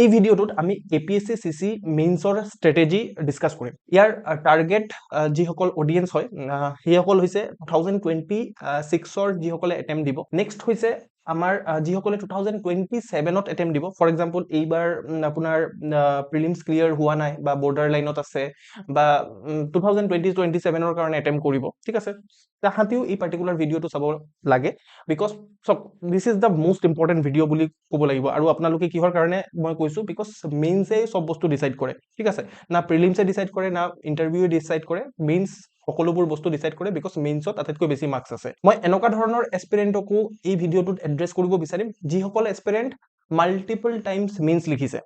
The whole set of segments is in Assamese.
এই ভিডিওটোত আমি এপিএসসি সিসি মেইনছৰ ষ্ট্ৰেটেজি ডিসকাস কৰিম। ইয়াৰ টাৰ্গেট যিসকল অডিয়েন্স হয় সেইসকল হৈছে 2026ৰ যিসকলে এটেম্প দিব। নেক্সট হৈছে আমাৰ যিসকলে 2027ত এটেম্প দিব। ফৰ এক্সাম্পল এইবাৰ আপোনাৰ প্ৰিলিমছ ক্লিয়াৰ হোৱা নাই বা বৰ্ডাৰ লাইনত আছে বা 2027ৰ কাৰণে এটেম্প কৰিব, ঠিক আছে। তাহাঁতিও এই পাৰ্টিকুলাৰ ভিডিঅ'টো চাব লাগে, because this is the most important video' বুলি ক'ব লাগিব। আৰু আপোনালোকে কিহৰ কাৰণে মই কৈছো, বিকজ মেইনছে চব বস্তু ডিচাইড কৰে, ঠিক আছে। না প্ৰিলিমছে ডিচাইড কৰে, না ইণ্টাৰভিউৱে ডিচাইড কৰে, মেইনছ সকলোবোৰ বস্তু ডিচাইড কৰে, বিকজ মেইনছত আটাইতকৈ বেছি মাৰ্কছ আছে। মই এনেকুৱা ধৰণৰ এস্পিৰেণ্টকো এই ভিডিঅ'টোত এড্ৰেছ কৰিব বিচাৰিম যিসকল এস্পিৰেণ্ট মাল্টিপল টাইমছ মেইনছ লিখিছে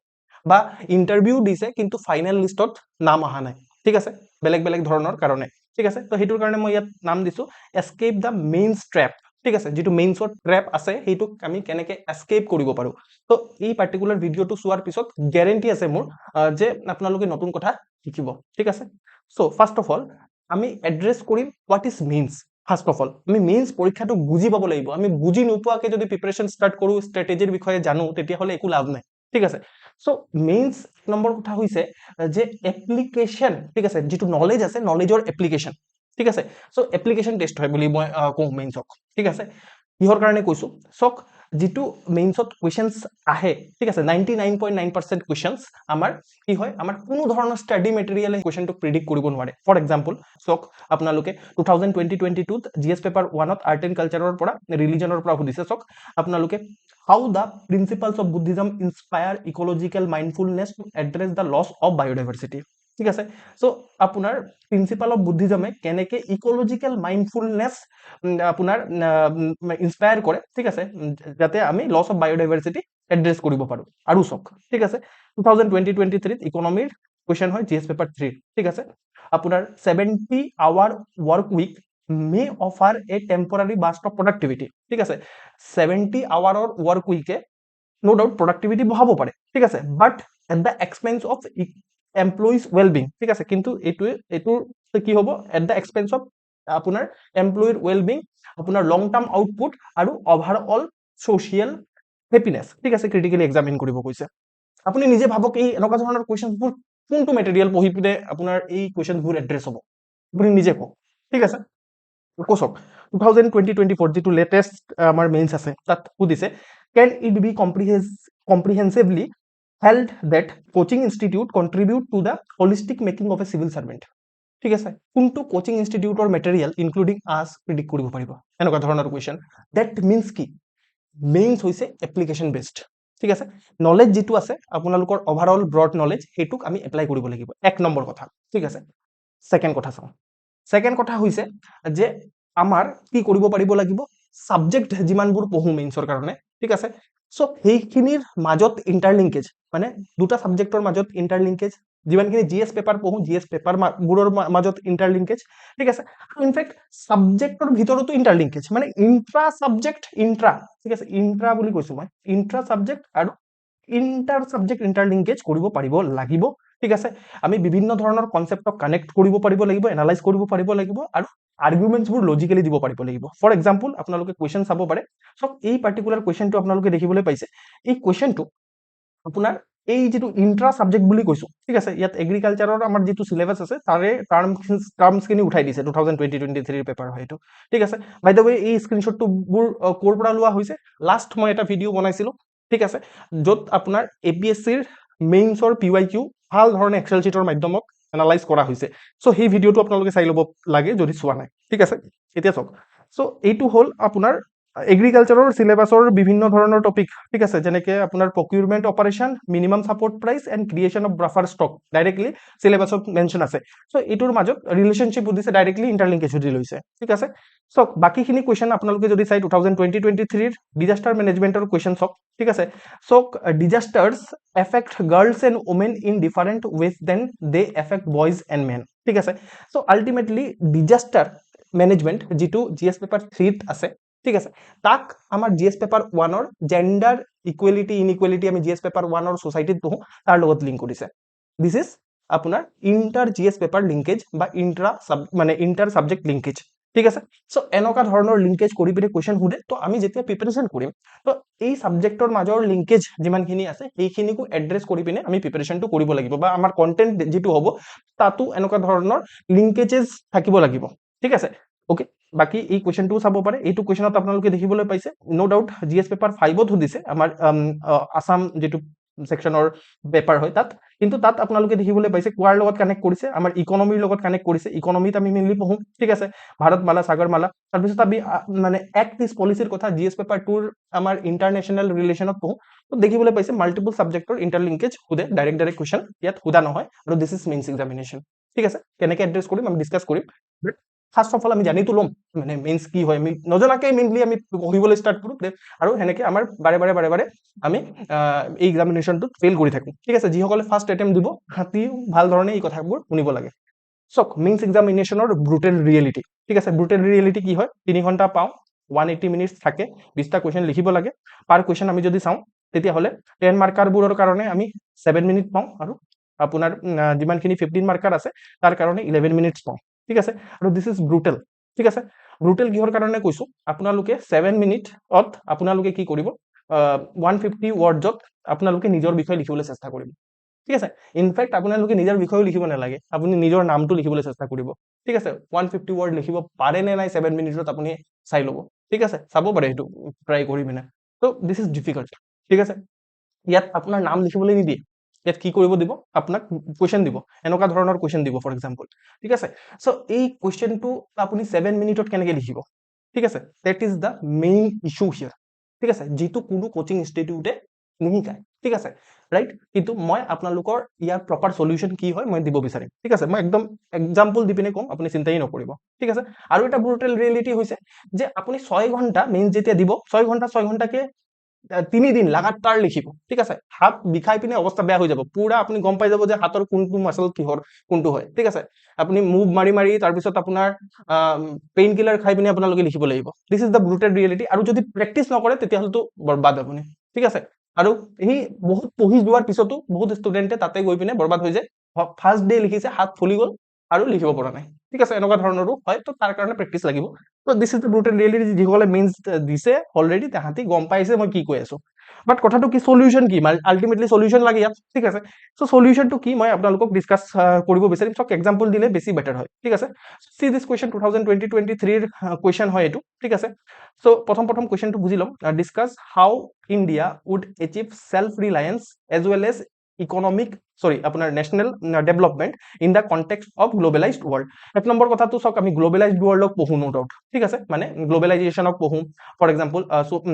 বা ইণ্টাৰভিউ দিছে কিন্তু ফাইনেল লিষ্টত নাম অহা নাই, ঠিক আছে, বেলেগ বেলেগ ধৰণৰ কাৰণে, ঠিক আছে। তো সেইটোৰ কাৰণে মই ইয়াত নাম দিছো এস্কেপ দ্য মেইনছ ট্ৰেপ, ঠিক আছে। যেটো মেইনছৰ ট্ৰেপ আছে সেইটোক আমি কেনেকে এস্কেপ কৰিব পাৰো। তো এই পাৰ্টিকুলাৰ ভিডিঅ'টো চোৱাৰ পিছত গ্যাৰেণ্টি আছে মোৰ যে আপোনালোকে নতুন কথা শিকিব, ঠিক আছে। সো ফাৰ্স্ট অফ অল আমি এড্ৰেছ কৰিম what is mains. First of all আমি মেইনছ পৰীক্ষাটো বুজি পাব লাগিব। আমি বুজি নোপোৱাকে যদি প্ৰিপাৰেচন ষ্টাৰ্ট কৰো, ষ্ট্ৰেটেজিৰ বিষয়ে জানো, তেতিয়াহ'লে একো লাভ নাই, ঠিক আছে। সো মেইনছ নম্বৰ কথা হৈছে যে এপ্লিকেশন, ঠিক আছে, যেটো নলেজ আছে নলেজৰ এপ্লিকেশন, ঠিক আছে। সো এপ্লিকেশন টেষ্ট হয় বুলি মই কওঁ মেইনছক, ঠিক আছে। কিহৰ কাৰণে কৈছো, চক যেটো মেইনছত কুৱেশ্যনছ আহে, ঠিক আছে, 99.9% কুৱেশ্যনছ আমাৰ কি হয়, আমাৰ কোনো ধৰণৰ ষ্টাডি মেটেৰিয়েলে কুৱেশ্যনটোক প্ৰিডিক্ট কৰিব নোৱাৰে। ফৰ এক্সাম্পল চক আপোনালোকে 2022ত জিএছ পেপাৰ 1ত আৰ্ট এণ্ড কালচাৰৰ পৰা ৰিলিজনৰ পৰা সুধিছে। চক আপোনালোকে how the principles of Buddhism inspire ecological mindfulness to address the loss of biodiversity, ঠিক আছে। সো আপোনাৰ প্ৰিন্সিপাল অফ বুদ্ধিজমে কেনেকে ইকোলজিকেল মাইণ্ডফুলনেছ আপোনাৰ ইনস্পায়াৰ কৰে, ঠিক আছে, যাতে আমি লছ অফ বায়োডাইভাৰ্চিটি এড্ৰেছ কৰিব পাৰো। আৰু চক, ঠিক আছে, 2023ত ইকোনমিৰ কুৱেশ্যন হয় জিএছ পেপাৰ 3, ঠিক আছে। আপোনাৰ 70 hour work week may offer a temporary burst of productivity, ঠিক আছে। 70 আৱাৰৰ ৱৰ্ক উইকে নো ডাউট প্ৰডাক্টিভিটি বঢ়াব পাৰে, ঠিক আছে, but at the expense of employees well-being, ঠিক আছে। কিন্তু এইটোৰ কি হ'ব, এট দ্য এক্সপেন্স অফ আপোনাৰ এমপ্লয়িৰ ৱেলবিং, আপোনাৰ লং টাৰ্ম আউটপুট আৰু অভাৰঅল সোশিয়েল হেপিনেছ, ঠিক আছে, ক্ৰিটিকেলি এক্সামিন কৰিব কৈছে। আপুনি নিজে ভাবক এই এনেকুৱা ধৰণৰ কুৱেশ্যনবোৰ কোনটো মেটেৰিয়েল পঢ়ি পিনে আপোনাৰ এই কুৱেশ্যনবোৰ এড্ৰেছ হ'ব, আপুনি নিজে কওক, ঠিক আছে। কোচক 2024 যেটো লেটেষ্ট আমাৰ মেইনছ আছে তাত সুধিছে, can it be comprehensively held that coaching institute contribute to the holistic making of a civil servant, ঠিক আছে। কোনটো কোচিং ইনষ্টিটিউটৰ মেটেৰিয়েল ইনক্লুডিং আস প্ৰিডিক্ট কৰিব পাৰিব এনেকুৱা ধৰণৰ কুৱেশ্যন। দ্যাট মিন্স কি, মেইনছ হৈছে এপ্লিকেশন বেসড, ঠিক আছে। নলেজ যেটো আছে আপোনালোকৰ ওভাৰঅল ব্ৰড নলেজ সেইটোক আমি এপ্লাই কৰিব লাগিব, এক নম্বৰ কথা, ঠিক আছে। সেকেন্ড কথা চাওঁ, সেকেন্ড কথা হৈছে যে আমাৰ কি কৰিব পাৰিব লাগিব, সাবজেক্ট যিমানবোৰ পঢ়ো মেইনছৰ কাৰণে, ঠিক আছে। সো সেইখিনিৰ মাজত ইন্টাৰলিংকেজ, মানে দুটা সাবজেক্টৰ মাজত ইন্টাৰলিংকেজ, যিমানখিনি জিএছ পেপাৰ পঢ়ো জিএছ পেপাৰবোৰৰ মাজত ইন্টাৰলিংকেজ, ঠিক আছে। ইনফেক্ট সাবজেক্টৰ ভিতৰতো ইন্টাৰলিংকেজ, মানে ইন্ট্ৰা সাবজেক্ট ইন্ট্ৰা, ঠিক আছে, ইন্ট্ৰা বুলি কৈছো মই, ইন্ট্ৰা সাবজেক্ট আৰু ইন্টাৰ সাবজেক্ট ইন্টাৰলিংকেজ কৰিব পাৰিব লাগিব, ঠিক আছে। আমি বিভিন্ন ধৰণৰ কনসেপ্টক কানেক্ট কৰিব পাৰিব লাগিব, এনালাইজ কৰিব পাৰিব লাগিব, আৰু আৰ্গুমেন্টছবোৰ লজিক্যালি দিব পাৰিব লাগিব। ফৰ এক্সাম্পল আপোনালোকে কুৱেশ্যন চাব পাৰে। সো এই পাৰ্টিকুলাৰ কুৱেশ্যনটো আপোনালোকে দেখিবলৈ পাইছে, এই কুৱেশ্যনটো আপোনাৰ এই যেটো ইন্ট্ৰা সাবজেক্ট বুলি কৈছো, ঠিক আছে। ইয়াত এগ্ৰিকালচাৰৰ আমাৰ যেটো সিলেবাস আছে তাৰে টাৰ্মছখিনি উঠাই দিছে, 2023 পেপাৰ হয় এইটো, ঠিক আছে। বাই দ্য ৱে এই স্ক্ৰিনশ্বটবোৰ ক'ৰ পৰা লোৱা হৈছে, লাষ্ট মই এটা ভিডিঅ' বনাইছিলো, ঠিক আছে, য'ত আপোনাৰ এপিএসসিৰ মেইনছৰ পিৱাইকিউ ভাল ধৰণে এক্সেল শিটৰ মাধ্যমত এনালাইজ কৰা হৈছে। সো সেই ভিডিঅ'টো আপোনালোকে চাই ল'ব লাগে যদি চোৱা নাই, ঠিক আছে। এতিয়া চাওক, সো এইটো হ'ল আপোনাৰ এগ্ৰিকালচাৰৰ সিলেবাসৰ বিভিন্ন ধৰণৰ টপিক, ঠিক আছে, যেনেকে আপোনাৰ procurement operation, minimum support price and creation of buffer stock directly সিলেবাসত মেনশন আছে। সো এইটোৰ মাজত ৰিলেশনশ্বিপ বুজিছে, ডাইৰেক্টলি ইন্টাৰলিংকেজ বুজি লৈছে, ঠিক আছে। সো বাকিখিনি কুৱেশ্যন আপোনালোকে যদি চাই 2023 ডিজাস্টাৰ মেনেজমেন্টৰ কুৱেশ্যন চক, ঠিক আছে। So disasters affect girls and women in different ways than they affect boys and men, ঠিক আছে। সো আল্টিমেটলি ডিজাস্টাৰ মেনেজমেন্ট যেটো জিএছ পেপাৰ 3ত আছে, ঠিক আছে, তাক আমাৰ জিএছ পেপাৰ 1ৰ জেন্ডাৰ ইকুৱেলিটি ইনইকুৱেলিটি আমি জিএছ পেপাৰ 1ৰ সোসাইটিত পঢ়ো তাৰ লগত লিংক কৰিছে। দিস ইজ আপোনাৰ ইন্টাৰ জিএছ পেপাৰ লিংকেজ বা ইন্টাৰ সাবজেক্ট লিংকেজ, ঠিক আছে সো এনেকুৱা ধৰণৰ লিংকেজ কৰি পিনে কুৱেশ্যন সোধে তো আমি যেতিয়া প্ৰিপাৰেশ্যন কৰিম তো এই সাবজেক্টৰ মাজৰ লিংকেজ যিমানখিনি আছে সেইখিনিকো এড্ৰেছ কৰি পিনে আমি প্ৰিপাৰেশ্যনটো কৰিব লাগিব বা আমাৰ কন্টেন্ট যিটো হ'ব তাতো এনেকুৱা ধৰণৰ লিংকেজেছ থাকিব লাগিব ঠিক আছে ওকে বাকি এই কুৱেশ্যনটো চাব পাৰে এইটো কুৱেশ্যনত আপোনালোকে দেখিবলৈ পাইছে নো ডাউট জিএছ পেপাৰ 5ত সুধিছে আমাৰ আসাম যেটো সেকশনৰ পেপাৰ হয় তাত কিন্তু তাত আপোনালোকে দেখিবলৈ পাইছে কোৱাৰ লগত কানেক্ট কৰিছে আমাৰ ইকনমিৰ লগত কানেক্ট কৰিছে ইকনমিত আমি মেইনলি পঢ়ো ঠিক আছে ভাৰতমালা সাগৰমালা তাৰপিছত আমি মানে এক্ট ইজ পলিচিৰ কথা জিএছ পেপাৰ 2ৰ আমাৰ ইন্টাৰনেশ্যনেল ৰিলেশ্যনত পঢ়ো তো দেখিবলৈ পাইছে মাল্টিপল সাবজেক্টৰ ইন্টাৰলিংকেজ সুধে ডাইৰেক্ট কুৱেশ্যন ইয়াত সুধা নহয় আৰু দিস ইজ মেইনছ এক্সামিনেশ্যন ঠিক আছে কেনেকৈ এড্ৰেছ কৰিম আমি ডিসকাস কৰিম ফাৰ্স্ট অফ অল আমি জানি তুলম মানে মেইনছ কি হয় আমি নজনাকে মেইনলি আমি পঢ়িবলৈ ষ্টাৰ্ট কৰো আৰু হেনেকে আমাৰ বাৰে বাৰে আমি এই এক্সামিনেশ্যনটো ফেইল কৰি থাকো ঠিক আছে যিসকলে ফাৰ্স্ট এটেম্প দিব হাতি ভাল ধৰণে এই কথাবোৰ শুনিব লাগে সক মেইনছ এক্সামিনেশ্যনৰ ব্ৰুটেল ৰিয়েলিটি ঠিক আছে ব্ৰুটেল ৰিয়েলিটি কি হয় 3 ঘন্টা পাও 180 মিনিটস থাকে 20টা কুৱেশ্যন লিখিব লাগে পাৰ কুৱেশ্যন আমি যদি চাও তেতিয়া হলে 10 মাৰ্কাৰবোৰৰ কাৰণে আমি 7 মিনিট পাও আৰু আপোনাৰ যিমানখিনি 15 মাৰ্কাৰ আছে তাৰ কাৰণে 11 মিনিটস পাও ঠিক আছে আৰু দিস ইজ ব্ৰুটেল ঠিক আছে ব্ৰুটেল কিহৰ কাৰণে কৈছো আপোনালোকে 7 মিনিটত আপোনালোকে কি কৰিব 150 ওয়াৰ্ডজত আপোনালোকে নিজৰ বিষয় লিখিবলৈ চেষ্টা কৰিব ঠিক আছে ইনফ্যাক্ট আপোনালোকে নিজৰ বিষয় লিখিব নালাগে আপুনি নিজৰ নামটো লিখিবলৈ চেষ্টা কৰিব ঠিক আছে 150 ওয়াৰ্ড লিখিব পাৰে নে নাই 7 মিনিটত আপুনি চাই ল'ব ঠিক আছে চাব পাৰে হেতু ট্ৰাই কৰি বিনা তো দিস ইজ ডিফিকাল্ট ঠিক আছে ইয়াত আপোনাৰ নাম লিখিবলৈ নিদিয়ে ইয়াত কি কৰিব দিব আপোনাক কোৱেশ্চন দিব এনেকুৱা ধৰণৰ কোৱেশ্চন দিব ফৰ এক্সাম্পল ঠিক আছে সো এই কোৱেশ্চনটো আপুনি 7 মিনিটত কেনেকৈ লিখিব ঠিক আছে that is the main issue here ঠিক আছে যেটো কোনো কোচিং ইনষ্টিটিউটে নিশিকায় ঠিক আছে ৰাইট কিন্তু মই আপোনালোকৰ ইয়াৰ প্ৰপাৰ সলিউশন কি হয় মই দিব বিচাৰিম ঠিক আছে মই একদম এক্সাম্পল দি পিনে কম আপুনি চিন্তাই নকৰিব ঠিক আছে আৰু এটা ব্ৰুটেল ৰিয়েলিটি হৈছে যে আপুনি 6 ঘন্টা মেইন যেতিয়া দিব 6 ঘন্টাকে 3 দিন লাগাতাৰ লিখিব ঠিক আছে হাত বিষাই পিনে অৱস্থা বেয়া হৈ যাব পুৰা আপুনি গম পাই যাব যে হাতৰ কোনটো মাসল কিহৰ কোনটো হয় ঠিক আছে আপুনি মুভ মাৰি তাৰ পিছত আপোনাৰ পেইন কিলাৰ খাই পিনে আপোনালোকে লিখিব লাগিব this is the brutal reality আৰু যদি প্ৰেক্টিস নকৰে তেতিয়া হলতো বৰবাদ আপুনি ঠিক আছে আৰু এই বহুত পঢ়ি যোৱাৰ পিছতো বহুত ষ্টুডেন্টে তাতে গৈ পিনে বৰবাদ হৈ যায় ফাৰ্স্ট ডে লিখিছে হাত ফুলি গল আৰু লিখিব পৰা নাই ঠিক আছে এনেকুৱা ধৰণৰো হয় তো তাৰ কাৰণে প্ৰেক্টিস লাগিব তো this is the brutal reality যিসকলে মেইনছ দিছে অলৰেডি তাহাঁতি গম পাইছে মই কি কৈ আছো বাট কথাটো কি সলিউশন কি আলটিমেটলি সলিউশন লাগে ইয়াত ঠিক আছে সো সলিউশনটো কি মই আপোনালোকক ডিসকাস কৰিব বিচাৰিম সক এক্সাম্পল দিলে বেছি বেটাৰ হয় ঠিক আছে সি দিস কোৱেশ্চন 2020-23 ৰ কোৱেশ্চন হয় এটো ঠিক আছে সো প্ৰথম কোৱেশ্চনটো বুজি লম discuss how India would achieve self reliance as well as economic আপোনাৰ national development in the context of globalised world এক নম্বৰ কথাটো সক আমি গ্লোবালাইজড ওয়াৰ্ল্ডক পঢ়ো নো ডাউট ঠিক আছে মানে গ্লোবালাইজেশনক পঢ়ো ফৰ এক্সাম্পল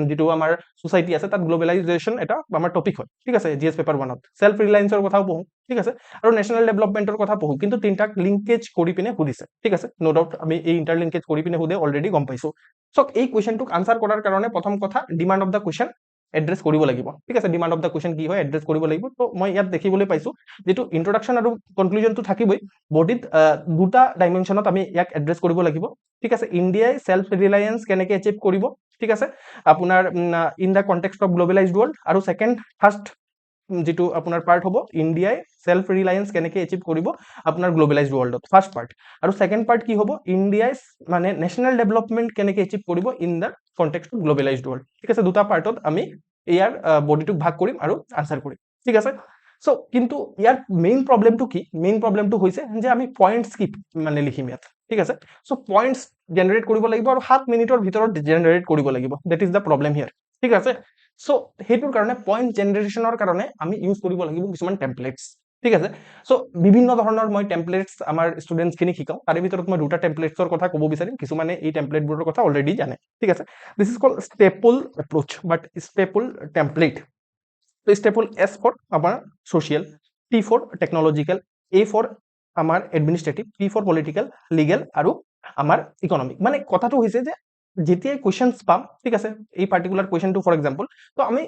যেটো আমাৰ সোসাইটি আছে তাত গ্লোবালাইজেশন এটা আমাৰ টপিক হয় ঠিক আছে জিএস পেপাৰ 1ত সেলফ ৰিলায়েন্সৰ কথাও পঢ়ো ঠিক আছে আৰু নেশনাল ডেভেলপমেন্টৰ কথা পঢ়ো কিন্তু তিনটাক লিংকেজ কৰি পিনে সুধিছে ঠিক আছে নো ডাউট আমি এই ইন্টাৰলিংকেজ কৰি পিনে সুধে অলৰেডি গম পাইছো সক এই কোৱেশ্চনটোক আনসাৰ কৰাৰ কাৰণে প্ৰথম কথা demand of the question address কৰিব লাগিব ঠিক আছে ডিমান্ড অফ দা কোৱেশ্চন কি হয় এড্ৰেছ কৰিব লাগিব তো মই ইয়াত দেখিবলৈ পাইছো যেটো ইন্ট্ৰোডাকশন আৰু কনক্লুজনটো থাকিবই বডিত দুটা ডাইমেনশনত আমি ইয়াক এড্ৰেছ কৰিব লাগিব ঠিক আছে ইন্ডিয়াই সেলফ ৰিলায়েন্স কেনেকৈ এচিভ কৰিব ঠিক আছে আপোনাৰ in the context of globalised world আৰু সেকেন্ড ফাৰ্স্ট যেটো আপোনাৰ পাৰ্ট হ'ব ইন্ডিয়াই সেলফ ৰিলায়েন্স কেনেকৈ এচিভ কৰিব আপোনাৰ গ্লোবালাইজড ওয়াৰ্ল্ডত ফাৰ্স্ট পাৰ্ট আৰু সেকেন্ড পাৰ্ট কি হ'ব ইন্ডিয়াই মানে নেশনাল ডেভেলপমেন্ট কেনেকৈ এচিভ কৰিব in the context of globalised world ঠিক আছে দুটা পাৰ্টত আমি ইয়াৰ বডিটোক ভাগ কৰিম আৰু আনসাৰ কৰিম ঠিক আছে সো কিন্তু ইয়াৰ মেইন প্ৰবলেমটো কি মেইন প্ৰবলেমটো হৈছে যে আমি পয়েন্টস কি মানে লিখিম ইয়াত ঠিক আছে সো পয়েন্টস জেনাৰেট কৰিব লাগিব আৰু 7 মিনিটৰ ভিতৰত জেনাৰেট কৰিব লাগিব দ্যাট ইজ দা প্ৰবলেম হিয়াৰ ঠিক আছে সো হেতুৰ কাৰণে পয়েন্ট জেনাৰেশনৰ কাৰণে আমি ইউজ কৰিব লাগিব কিছুমান টেমপ্লেটস ঠিক আছে সো বিভিন্ন ধৰণৰ মই টেমপ্লেটস আমাৰ ষ্টুডেন্টস খিনি শিকাও তাৰে ভিতৰত মই দুটা টেমপ্লেটছৰ কথা ক'ব বিচাৰিম কিছুমানে এই টেমপ্লেটবোৰৰ কথা অলৰেডি জানে ঠিক আছে this is called STEEPLE approach but STEEPLE template তো স্টেপল এস ফৰ আমাৰ social T for technological A for আমাৰ administrative P for political legal আৰু আমাৰ ইকনমিক মানে কথাটো হৈছে যে যেতিয়াই কোৱেশ্চনস পাম ঠিক আছে এই পাৰ্টিকুলাৰ কোৱেশ্চনটো ফৰ এক্সাম্পল তো আমি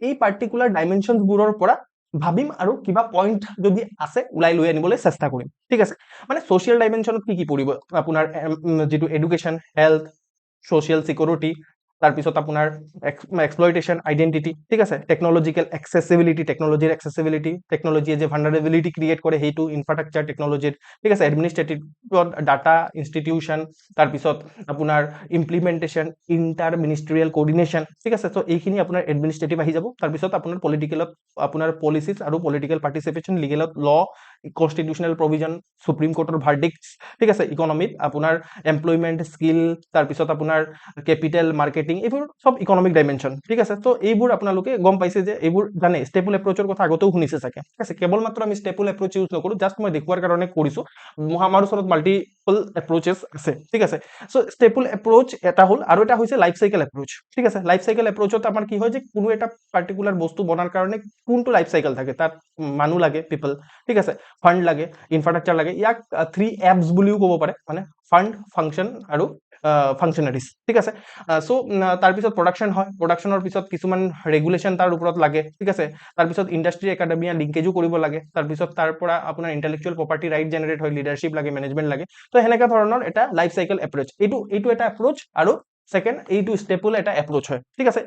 এই পাৰ্টিকুলাৰ ডাইমেনশনবোৰৰ পৰা ভাবিম আৰু কিবা পয়েন্ট যদি আছে উলাই লৈ আনিবলৈ চেষ্টা কৰিম ঠিক আছে মানে সোশ্যাল ডাইমেনশনত কি পৰিব আপোনাৰ যেটো এডুকেশন হেলথ সোশ্যাল সিকিউৰিটি তাৰপিছত আপোনাৰ এক্সপ্লয়টেশ্যন আইডেন্টিটি, ঠিক আছে, টেকনলজিকেল এক্সেচিবিলিটি, টেকনলজিৰ এক্সেচিবিলিটি, টেকনলজিয়ে যে ভালনাৰেবিলিটি ক্ৰিয়েট কৰে সেইটো ইনফ্ৰাষ্ট্ৰাকচাৰ টেকনলজিৰ, ঠিক আছে, এডমিনিষ্ট্ৰেটিভত ডাটা ইনষ্টিটিউশ্যন, তাৰপিছত আপোনাৰ ইমপ্লিমেণ্টেশ্যন, ইণ্টাৰ মিনিষ্ট্ৰিয়েল কোৰ্ডিনেশ্যন, ঠিক আছে। চ' এইখিনি আপোনাৰ এডমিনিষ্ট্ৰেটিভ আহি যাব। তাৰপিছত আপোনাৰ পলিটিকেলত আপোনাৰ পলিচিছ আৰু পলিটিকেল পাৰ্টিচিপেশ্যন, লিগেলত ল, কনষ্টিটিউচনেল প্ৰভিজন, সুপ্ৰিম কোৰ্টৰ ভাৰ্ডিক্টছ, ঠিক আছে, ইকনমিত আপোনাৰ এমপ্লয়মেণ্ট, স্কিল, তাৰপিছত আপোনাৰ কেপিটেল মাৰ্কেটিং, এইবোৰ সব ইকনমিক ডাইমেনশ্যন, ঠিক আছে। তো এইবোৰ আপোনালোকে গম পাইছে যে এইবোৰ জানে ষ্টেবল এপ্ৰ'চৰ কথা আগতেও শুনিছে চাগে, ঠিক আছে। কেৱল মাত্ৰ আমি ষ্টেবল এপ্ৰ'চ ইউজ নকৰোঁ, জাষ্ট মই দেখুৱাৰ কাৰণে কৰিছোঁ। আমাৰ ওচৰত মাল্টিপল এপ্ৰ'চেছ আছে, ঠিক আছে। চ' ষ্টেবল এপ্ৰ'চ এটা হ'ল, আৰু এটা হৈছে লাইফ চাইকেল এপ্ৰ'চ, ঠিক আছে। লাইফ চাইকেল এপ্ৰ'চত আমাৰ কি হয় যে কোনো এটা পাৰ্টিকুলাৰ বস্তু বনাৰ কাৰণে কোনটো লাইফ চাইকেল থাকে, তাত মানুহ লাগে, পিপল, ঠিক আছে, ফাণ্ড লাগে, ইনফ্ৰাষ্ট্ৰাকচাৰ লাগে। ইয়াক 3 F's বুলিও ক'ব পাৰে, মানে ফাণ্ড, ফাংচন আৰু ফাংচনাৰিজ, ঠিক আছে। চ' তাৰপিছত প্ৰডাকশ্যন হয়, প্ৰডাকশ্যনৰ পিছত কিছুমান ৰেগুলেশ্যন তাৰ ওপৰত লাগে, ঠিক আছে। তাৰপিছত ইণ্ডাষ্ট্ৰি একাডেমিয়া লিংকেজো কৰিব লাগে, তাৰপিছত তাৰ পৰা আপোনাৰ ইণ্টেলেকচুৱেল প্ৰপাৰ্টি ৰাইট জেনেৰেট হয়, লিডাৰশ্বিপ লাগে, মেনেজমেণ্ট লাগে। তো সেনেকুৱা ধৰণৰ এটা লাইফ চাইকেল এপ্ৰ'চ, এইটো এটা এপ্ৰ'চ। আৰু সেকেণ্ড, এইটো ষ্টেপল এটা এপ্ৰ'চ হয়, ঠিক আছে।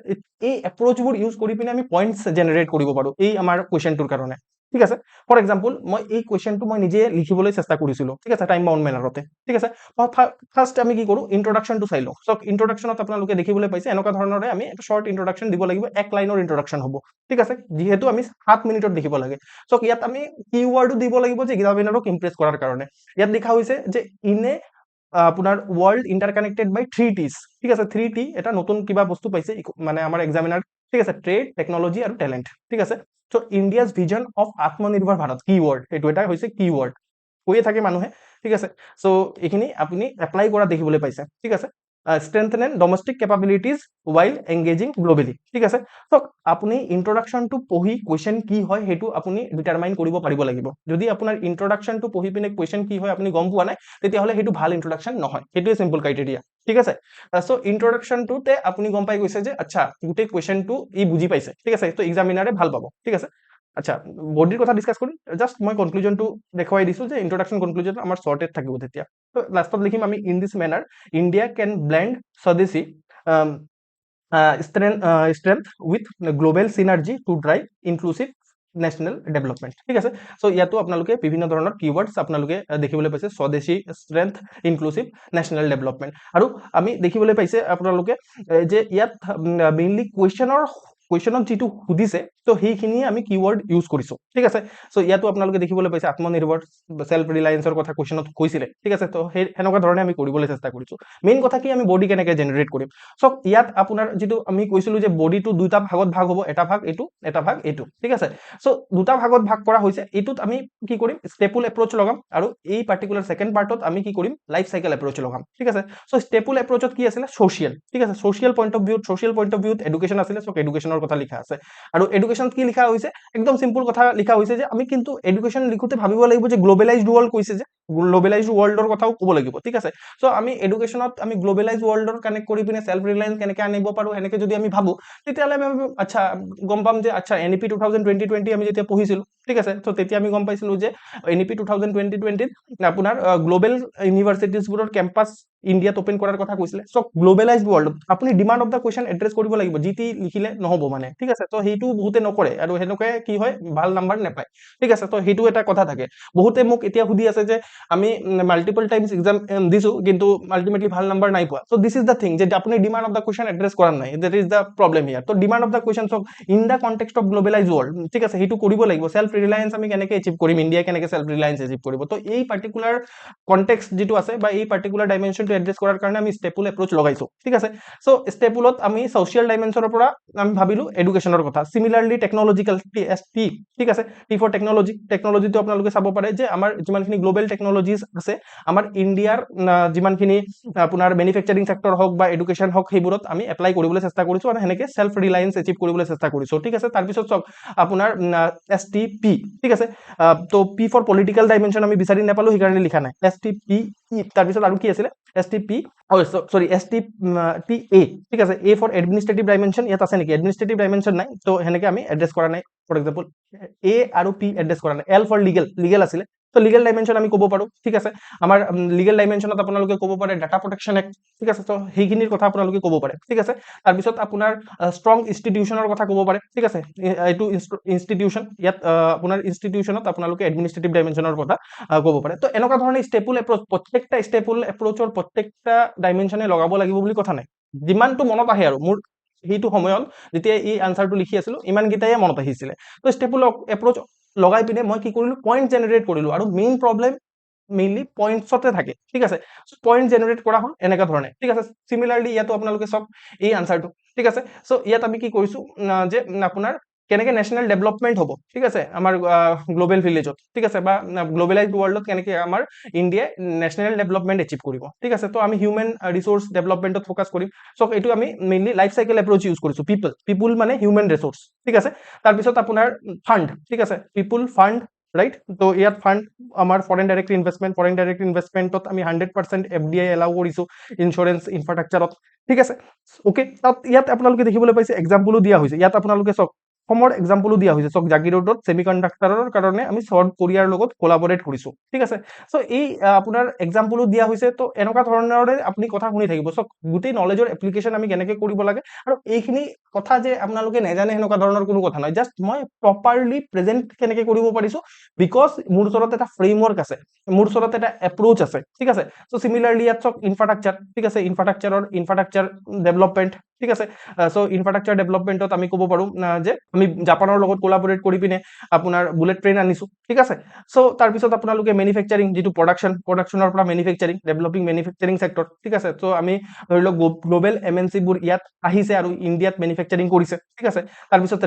এই এপ্ৰ'চবোৰ ইউজ কৰি পিনে আমি পইণ্টছ জেনেৰেট কৰিব পাৰোঁ এই আমাৰ কুৱেশ্যনটোৰ কাৰণে, ঠিক আছে। ফৰ এক্সাম্পল, মই এই কুৱেশ্যনটো মই নিজে লিখিবলৈ চেষ্টা কৰিছিলোঁ, ঠিক আছে, টাইম বাউণ্ড মেনাৰতে, ঠিক আছে। ফাৰ্ষ্ট আমি কি কৰোঁ, ইন্ট্ৰডাকশ্যনটো চাই লওঁ। চ' ইন্ট্ৰডাকশ্যনত আপোনালোকে দেখিবলৈ পাইছে এনেকুৱা ধৰণৰে আমি এটা শ্বৰ্ট ইন্ট্ৰডাকশ্যন দিব লাগিব, 1 লাইনৰ ইন্ট্ৰডাকশ্যন হ'ব, ঠিক আছে, যিহেতু আমি 7 মিনিটত দেখিব লাগে। চ' ইয়াত আমি কিৱৰ্ডো দিব লাগিব যে এক্সামিনাৰক ইমপ্ৰেছ কৰাৰ কাৰণে। ইয়াত লিখা হৈছে যে ইনে আপোনাৰ ৱৰ্ল্ড ইণ্টাৰকানেক্টেড বাই 3 T's, ঠিক আছে। 3T এটা নতুন কিবা বস্তু পাইছে মানে আমাৰ এক্সামিনাৰ, ঠিক আছে, ট্ৰেড, টেকনলজি আৰু টেলেণ্ট, ঠিক আছে। চ' ইণ্ডিয়াজ ভিজন অফ আত্মনিৰ্ভৰ ভাৰত, কিৱৰ্ড, সেইটো এটা হৈছে কিৱৰ্ড, কৈয়ে থাকে মানুহে, ঠিক আছে। চ' এইখিনি আপুনি এপ্লাই কৰা দেখিবলৈ পাইছে, ঠিক আছে। strengthen domestic capabilities while engaging globally, ঠিক আছে। চ' আপুনি ইন্ট্ৰডাকশ্যনটো পঢ়ি কুৱেশ্যন কি হয় সেইটো আপুনি ডিটাৰমাইন কৰিব পাৰিব লাগিব। যদি আপোনাৰ ইন্ট্ৰডাকশ্যনটো পঢ়ি পিনে কুৱেশ্যন কি হয় আপুনি গম পোৱা নাই, তেতিয়াহ'লে সেইটো ভাল ইন্ট্ৰডাকশ্যন নহয়, সেইটোৱে চিম্পল ক্ৰাইটেৰিয়া, ঠিক আছে। চ' ইন্ট্ৰডাকশ্যনটোতে আপুনি গম পাই গৈছে যে আচ্ছা গোটেই কুৱেশ্যনটো ই বুজি পাইছে, ঠিক আছে, তো এক্সামিনাৰে ভাল পাব, ঠিক আছে। আচ্ছা, বডিৰ কথা ডিছকাছ কৰিম, জাষ্ট মই কনক্লুজনটো দেখুৱাই দিছোঁ যে ইন্ট্ৰডাকশ্যন কনক্লুজন আমাৰ শ্বৰ্টেড থাকিব তেতিয়া। তো লাষ্টত লিখিম আমি in this manner India can blend swadeshi strength with global synergy to drive inclusive national development, ঠিক আছে। চ' ইয়াতো আপোনালোকে বিভিন্ন ধৰণৰ কিৱৰ্ডছ আপোনালোকে দেখিবলৈ পাইছে, স্বদেশী, ষ্ট্ৰেংথ, ইনক্লুচিভ, নেশ্যনেল ডেভেলপমেণ্ট। আৰু আমি দেখিবলৈ পাইছে আপোনালোকে যে ইয়াত মেইনলি কুৱেশ্যনত যিটো সুধিছে, তো সেইখিনিয়ে আমি কিৱৰ্ড ইউজ কৰিছোঁ, ঠিক আছে। চ' ইয়াতো আপোনালোকে দেখিবলৈ পাইছে আত্মনিৰ্ভৰ, সেল্ফ ৰিলায়েন্সৰ কথা কুৱেশ্যনত কৈছিলে, ঠিক আছে। তো সেনেকুৱা ধৰণে আমি কৰিবলৈ চেষ্টা কৰিছোঁ। মেইন কথা কি, আমি বডি কেনেকৈ জেনেৰেট কৰিম। চ' ইয়াত আপোনাৰ যিটো আমি কৈছিলোঁ যে বডিটো 2টা ভাগত ভাগ হ'ব, এটা ভাগ এইটো, এটা ভাগ এইটো, ঠিক আছে। চ' 2টা ভাগত ভাগ কৰা হৈছে, এইটোত আমি কি কৰিম, ষ্টেপুল এপ্ৰ'চ লগাম, আৰু এই পাৰ্টিকুলাৰ ছেকেণ্ড পাৰ্টত আমি কি কৰিম, লাইফ চাইকেল এপ্ৰ'চ লগাম, ঠিক আছে। চ' ষ্টেপুল এপ্ৰ'চত কি আছিলে, ছ'চিয়েল, ঠিক আছে, ছ'চিয়েল পইণ্ট অফ ভিউত এডুকেশ্যন আছিলে, চ' এডুকেশ্যনৰ কথা লিখা আছে। আৰু এডুকেশ্যনত কি লিখা হৈছে, একদম চিম্পল কথা লিখা হৈছে যে আমি কিন্তু এডুকেশ্যন লিখোতে ভাবিব লাগিব যে গ্ল'বেলাইজড ৱৰ্ল্ড কৈছে, যে গ্ল'বেলাইজড ৱৰ্ল্ডৰ কথাও ক'ব লাগিব, ঠিক আছে। চ' আমি এডুকেশ্যনত আমি গ্ল'বেলাইজ ৱৰ্ল্ডৰ কানেক্ট কৰি পিনে সেল্ফ ৰিলায়েন্স কেনেকৈ আনিব পাৰোঁ, এনেকৈ যদি আমি ভাবোঁ, তেতিয়াহ'লে আমি আচ্ছা গম পাম যে আচ্ছা NEP 2020 আমি যেতিয়া পঢ়িছিলোঁ, ঠিক আছে। ত' তেতিয়া আমি গম পাইছিলোঁ যে NEP 2020 আপোনাৰ গ্ল'বেল ইউনিভাৰ্চিটিজবোৰৰ কেম্পাছ ইণ্ডিয়াত অপেন কৰাৰ কথা কৈছিলে। চ' গ্ল'বেলাইজ ৱৰ্ল্ড আপুনি demand of the question address কৰিব লাগিব, যি টি লিখিলে নহ'ব মানে, ঠিক আছে। ত' সেইটো বহুতে নকৰে, আৰু সেনেকৈ কি হয়, ভাল নাম্বাৰ নাপায়, ঠিক আছে। ত' সেইটো এটা কথা থাকে। বহুতে মোক এতিয়া সুধি আছে যে আমি মাল্টিপল টাইমছ এক্সাম দিছোঁ, কিন্তু আল্টিমেটলি ভাল নাম্বাৰ নাই পোৱা। So' this is the thing, যে আপুনি demand of the question address কৰা নাই, that is the problem here. ত' ডিমাণ্ড অফ দ্য কুৱেশ্যন চব in the context of globalise world, ঠিক আছে, সেইটো কৰিব লাগিব। সেল্ফ ৰিলায়েন্স আমি কেনেকৈ এচিভ কৰিম, ইণ্ডিয়াই কেনেকৈ সেল্ফ ৰিলায়েন্স এচিভ কৰিব। ত' এই পাৰ্টিকুলাৰ কনটেক্সট যিটো আছে, বা এই পাৰ্টিকুলাৰ ডাইমেনশ্যনটো এড্ৰেছ কৰাৰ কাৰণে আমি ষ্টেপুল এপ্ৰ'চ লগাইছোঁ, ঠিক আছে। চ' ষ্টেপুলত আমি ছ'চিয়েল ডাইমেনশ্যনৰ পৰা আমি ভাবিলোঁ এডুকেশ্যনৰ কথা। চিমিলাৰলি টেকনলজিকেল, TST, ঠিক আছে, T ফৰ টেকনলজি। টেকনলজিটো আপোনালোকে চাব পাৰে যে আমাৰ যিমানখিনি গ্ল'বেল টেকনলজিজ আছে, আমাৰ ইণ্ডিয়াৰ যিমানখিনি আপোনাৰ মেনুফেকচাৰিং ছেক্টৰ হওক বা এডুকেশ্যন হওক, সেইবোৰত আমি এপ্লাই কৰিবলৈ চেষ্টা কৰিছোঁ, আৰু সেনেকৈ সেল্ফ ৰিলায়েন্স এচিভ কৰিবলৈ চেষ্টা কৰিছোঁ, ঠিক আছে। তাৰপিছত চব আপোনাৰ STP, ঠিক আছে। তো P ফৰ পলিটিকেল ডাইমেনশ্যন আমি বিচাৰি নাপালোঁ, সেইকাৰণে লিখা নাই, STPE। তাৰপিছত আৰু কি আছিলে, STPA, ঠিক আছে। A ফৰ এডমিনিষ্ট্ৰেটিভ ডাইমেনশ্যন, ইয়াত আছে নেকি, এডমিনিষ্ট্ৰেটিভ ডাইমেনশ্যন নাই, তো সেনেকৈ আমি এড্ৰেছ কৰা নাই। ফৰ এক্সাম্পল A আৰু P এড্ৰেছ কৰা নাই। L ফৰ লিগেল আছিলে, তো লিগেল ডাইমেনশ্যন আমি ক'ব পাৰোঁ, ঠিক আছে। আমাৰ লিগেল ডাইমেনশ্যনত আপোনালোকে ক'ব পাৰে ডাটা প্ৰটেকশ্যন এক্ট, ঠিক আছে। তো সেইখিনিৰ কথা আপোনালোকে ক'ব পাৰে, ঠিক আছে। তাৰপিছত আপোনাৰ ষ্ট্ৰং ইনষ্টিটিউশ্যনৰ কথা ক'ব পাৰে, ঠিক আছে। এইটো ইনষ্টিটিউশ্যন, ইয়াত আপোনাৰ ইনষ্টিটিউশ্যনত আপোনালোকে এডমিনিষ্ট্ৰেটিভ ডাইমেনশ্যনৰ কথা ক'ব পাৰে। তো এনেকুৱা ধৰণে ষ্টেপুল এপ্ৰ'চ, প্ৰত্যেকটা ষ্টেপুল এপ্ৰ'চৰ প্ৰত্যেকটা ডাইমেনশ্যনে লগাব লাগিব বুলি কথা নাই। যিমানটো মনত আহে আৰু মোৰ সেইটো সময়ত যেতিয়া এই আনচাৰটো লিখি আছিলোঁ ইমানকেইটাই মনত আহিছিলে। তো ষ্টেপুল এপ্ৰ'চ লগাই পিনে মই কি কৰিলোঁ, পইণ্ট জেনেৰেট কৰিলোঁ। আৰু মেইন প্ৰব্লেম মেইনলি পইণ্টছতে থাকে, ঠিক আছে। পইণ্ট জেনেৰেট কৰা হ'ল এনেকুৱা ধৰণে, ঠিক আছে। চিমিলাৰলি ইয়াতো আপোনালোকে চাওক এই আনচাৰটো, ঠিক আছে। চ' ইয়াত আমি কি কৰিছোঁ যে আপোনাৰ কেনেকে নেশ্যনেল ডেভেলপমেণ্ট হ'ব, ঠিক আছে, আমাৰ গ্ল'বেল ভিলেজত, ঠিক আছে, বা গ্ল'বেলাইজড ৱৰ্ল্ডত কেনেকে আমাৰ ইণ্ডিয়াই নেশ্যনেল ডেভেলপমেণ্ট এচিভ কৰিব, ঠিক আছে। তো আমি হিউমেন ৰিচোৰ্চ ডেভেলপমেণ্টত ফ'কাছ কৰিম। চ' এইটো আমি mainly life cycle approach use কৰিছোঁ। পিপুল মানে হিউমেন ৰিচোৰ্চ, ঠিক আছে। তাৰপিছত আপোনাৰ ফাণ্ড, ঠিক আছে, পিপুল ফাণ্ড, ৰাইট। তো ইয়াত ফাণ্ড আমাৰ ফৰেন ডাইৰেক্ট ইনভেষ্টমেণ্টত আমি 100% FDI এলাউ কৰিছোঁ ইঞ্চুৰেঞ্চ ইনফ্ৰাষ্ট্ৰাকচাৰত, ঠিক আছে। অ'কে, ইয়াত আপোনালোকে দেখিবলৈ পাইছে এক্সাম্পলো দিয়া হৈছে। ইয়াত আপোনালোকে চাওক অসমৰ এক্সাম্পলো দিয়া হৈছে। চাওক জাগিৰোডত ছেমি কণ্ডাক্টৰৰ কাৰণে আমি চাউথ কোৰিয়াৰ লগত কোলাবৰেট কৰিছোঁ, ঠিক আছে। চ' এই আপোনাৰ এক্সাম্পলো দিয়া হৈছে। তো এনেকুৱা ধৰণৰে আপুনি কথা শুনি থাকিব। চাওক গোটেই নলেজৰ এপ্লিকেশ্যন আমি কেনেকৈ কৰিব লাগে, আৰু এইখিনি কথা যে আপোনালোকে নাজানে সেনেকুৱা ধৰণৰ কোনো কথা নহয়। জাষ্ট মই প্ৰপাৰলি প্ৰেজেণ্ট কেনেকৈ কৰিব পাৰিছোঁ, বিকজ মোৰ ওচৰত এটা ফ্ৰেমৱৰ্ক আছে, মোৰ ওচৰত এটা এপ্ৰ'চ আছে, ঠিক আছে। চ' চিমিলাৰলি ইয়াত চাওক ইনফ্ৰাষ্ট্ৰাকচাৰ, ঠিক আছে, ইনফ্ৰাষ্ট্ৰাকচাৰ ডেভেলপমেণ্ট, ঠিক আছে। চ' ইনফ্ৰাষ্ট্ৰাকচাৰ ডেভেলপমেণ্টত আমি ক'ব পাৰোঁ যে আমি জাপানৰ লগত কোলাবৰেট কৰি পিনে আপোনাৰ বুলেট ট্ৰেইন আনিছোঁ, ঠিক আছে। চ' তাৰপিছত আপোনালোকে মেনুফেকচাৰিং, যিটো প্ৰডাকশ্যনৰ পৰা মেনুফেকচাৰিং, ডেভেলপিং মেনুফেকচাৰিং ছেক্টৰ, ঠিক আছে। চ' আমি ধৰি লওক গ্ল'বেল MNCবোৰ ইয়াত আহিছে আৰু ইণ্ডিয়াত মেনুফেকচাৰিং কৰিছে, ঠিক আছে। তাৰপিছত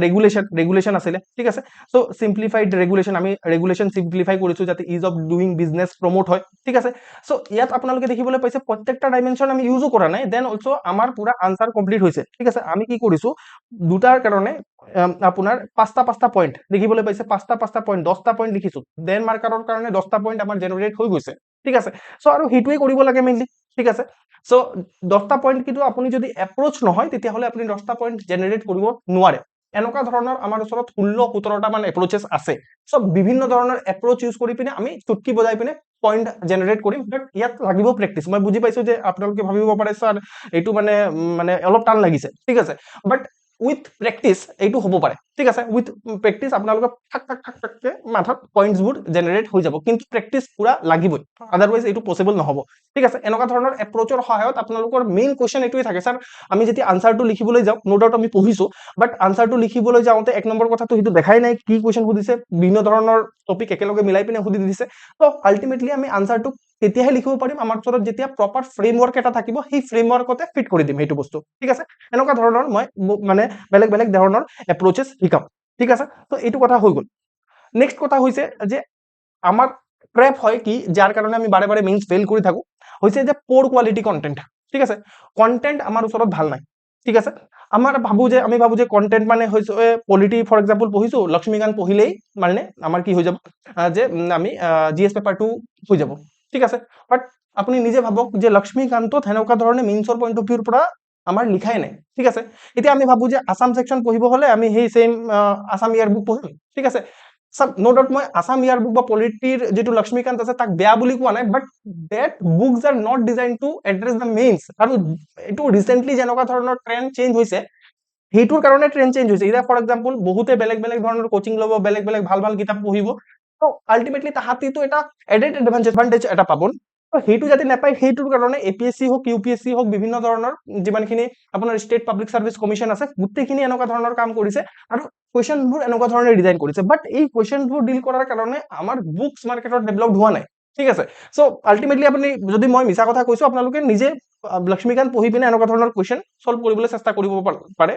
ৰেগুলেশ্যন আছিলে, ঠিক আছে। চ' চিম্প্লিফাইড ৰেগুলেশ্যন, আমি ৰেগুলেশ্যন চিম্প্লিফাই কৰিছোঁ যাতে is of doing business promote হয়, ঠিক আছে। চ' ইয়াত আপোনালোকে দেখিবলৈ পাইছে প্ৰত্যেকটা ডাইমেনশ্যন আমি ইউজো কৰা নাই, দেন অলছ' আমাৰ পুৰা আনচাৰ কমপ্লিট হৈছে, ঠিক আছে। আমি কি কৰিছোঁ, দুটাৰ কাৰণে আপোনাৰ পাঁচটা পইণ্ট দেখিবলৈ পাইছে, পাঁচটা পইণ্ট 10টা পইণ্ট লিখিছোঁ। দেন মাৰ্কাৰৰ কাৰণে 10টা পইণ্ট আমাৰ জেনেৰেট হৈ গৈছে, ঠিক আছে। চ' আৰু সেইটোৱে কৰিব লাগে মেইনলি, ঠিক আছে। চ' 10টা পইণ্ট কিন্তু আপুনি যদি এপ্ৰ'চ নহয় তেতিয়াহ'লে আপুনি 10টা পইণ্ট জেনেৰেট কৰিব নোৱাৰে। এনেকুৱা ধৰণৰ আমাৰ ওচৰত 16-17টা মান এপ্ৰ'চেছ আছে। চ' বিভিন্ন ধৰণৰ এপ্ৰ'চ ইউজ কৰি পিনে আমি চুটকি বজাই পিনে পইণ্ট জেনেৰেট কৰিম। বাট ইয়াত লাগিব প্ৰেক্টিচ। মই বুজি পাইছোঁ যে আপোনালোকে ভাবিব পাৰে ছাৰ এইটো মানে অলপ টান লাগিছে, ঠিক আছে। বাট উইথ প্ৰেক্টিচ এইটো হ'ব পাৰে, ঠিক আছে। উইথ প্ৰেক্টিচ আপোনালোকৰ ঠাককে মাথাত পইণ্টছবোৰ জেনেৰেট হৈ যাব, কিন্তু প্ৰেক্টিচ পুৰা লাগিবই, আদাৰৱাইজ এইটো পচিবল নহ'ব, ঠিক আছে। এনেকুৱা ধৰণৰ এপ্ৰ'চৰ সহায়ত আপোনালোকৰ মেইন কুৱেশ্যন এইটোৱে থাকে, ছাৰ আমি যেতিয়া আনচাৰটো লিখিবলৈ যাওঁ, ন' ডাউট আমি পঢ়িছোঁ, বাট আনচাৰটো লিখিবলৈ যাওঁতে 1 নম্বৰ কথাটো সেইটো দেখাই নাই কি কুৱেশ্যন সুধিছে, বিভিন্ন ধৰণৰ টপিক একেলগে মিলাই পিনে সুধি দিছে। তো আল্টিমেটলি আমি আনচাৰটো তেতিয়াহে লিখিব পাৰিম আমাৰ ওচৰত যেতিয়া প্ৰপাৰ ফ্ৰেমৱৰ্ক এটা থাকিব, সেই ফ্ৰেমৱৰ্কতে ফিট কৰি দিম সেইটো বস্তু, ঠিক আছে। এনেকুৱা ধৰণৰ মই মানে বেলেগ ধৰণৰ এপ্ৰ'চেছ শিকাম, ঠিক আছে। তো এইটো কথা হৈ গ'ল। নেক্সট কথা হৈছে যে আমাৰ ট্ৰেপ হয় কি, যাৰ কাৰণে আমি বাৰে বাৰে মেইনছ ফেইল কৰি থাকোঁ, হৈছে যে প'ৰ কোৱালিটি কণ্টেণ্ট, ঠিক আছে। কণ্টেণ্ট আমাৰ ওচৰত ভাল নাই, ঠিক আছে। আমি ভাবোঁ যে কণ্টেণ্ট মানে হৈছে পলিটি ফৰ এক্সাম্পল পঢ়িছোঁ, লক্ষ্মীকান্ত পঢ়িলেই মানে আমাৰ কি হৈ যাব যে আমি GS পেপাৰটো হৈ যাব, ঠিক আছে। বাট আপুনি নিজে ভাবক যে লক্ষ্মীকান্তত সেনেকুৱা ধৰণে মেইনছৰ পইণ্ট অফ ভিউৰ পৰা আমাৰ লিখাই নাই, ঠিক আছে। এতিয়া আমি ভাবোঁ যে আছাম ছেকশ্যন পঢ়িব হ'লে আমি সেই ছেইম আছাম ইয়াৰ বুক পঢ়িম, ঠিক আছে। ন' ডাউট মই আছাম ইয়াৰ বুক বা পলিটিৰ যিটো লক্ষ্মীকান্ত আছে তাক বেয়া বুলি কোৱা নাই, but that books are not design to address the mains. আৰু এইটো ৰিচেণ্টলি যেনেকুৱা ধৰণৰ ট্ৰেণ্ড চেঞ্জ হৈছে, সেইটোৰ কাৰণে ট্ৰেণ্ড চেঞ্জ হৈছে। এতিয়া ফৰ এক্সাম্পল বহুতে বেলেগ ধৰণৰ কোচিং ল'ব, বেলেগ ভাল কিতাপ পঢ়িব। তো আল্টিমেটলি তাহাঁতিতো এটা এডেড এডভান্টেজ এটা পাব। তো সেইটো যাতে নাপায়, সেইটোৰ কাৰণে APSC হওক UPSC হওক বিভিন্ন ধৰণৰ যিমানখিনি আপোনাৰ ষ্টেট পাব্লিক চাৰ্ভিচ কমিশ্যন আছে, গোটেইখিনি এনেকুৱা ধৰণৰ কাম কৰিছে আৰু কুৱেশ্যনবোৰ এনেকুৱা ধৰণে ডিজাইন কৰিছে। বাট এই কুৱেশ্যনবোৰ ডিল কৰাৰ কাৰণে আমাৰ বুকছ মাৰ্কেটত ডেভেলপ হোৱা নাই, ঠিক আছে। চ' আল্টিমেটলি আপুনি যদি মই মিছা কথা কৈছোঁ, আপোনালোকে নিজে লক্ষ্মীকান্ত পঢ়ি পিনে এনেকুৱা ধৰণৰ কুৱেশ্যন চল্ভ কৰিবলৈ চেষ্টা কৰিব পাৰে।